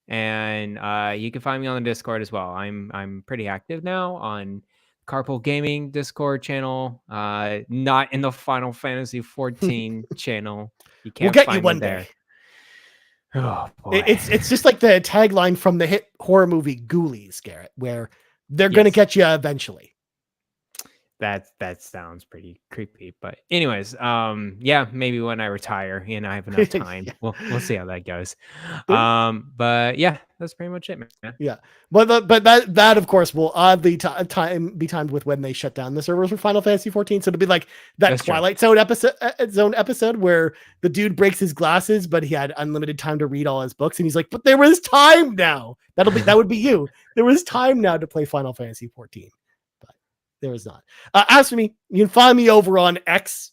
And you can find me on the Discord as well. I'm pretty active now on Carpool Gaming Discord channel. Not in the Final Fantasy 14 channel. You can't we'll get find you one me there. day. Oh boy. It's just like the tagline from the hit horror movie Ghoulies, Garrett, where they're going to get you eventually. That sounds pretty creepy, but anyways, maybe when I retire and I have enough time, we'll see how that goes. But yeah, that's pretty much it, man. Yeah, but that of course will oddly be timed with when they shut down the servers for Final Fantasy 14. So it'll be like that Twilight Zone episode where the dude breaks his glasses, but he had unlimited time to read all his books, and he's like, "But there was time now." That would be you. There was time now to play Final Fantasy 14. There is not. As for me, you can find me over on X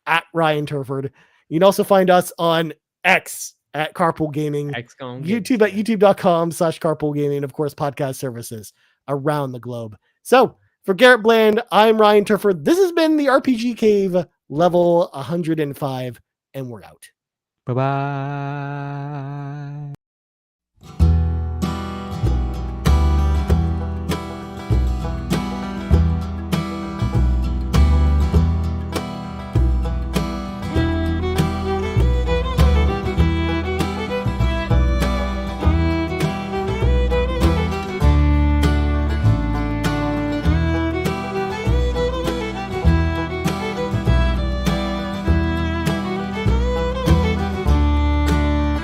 at Ryan Turford. You can also find us on X at Carpool Gaming, YouTube at youtube.com/Carpool Gaming, of course, podcast services around the globe. So for Garrett Bland, I'm Ryan Turford. This has been the RPG Cave level 105, and we're out. Bye-bye.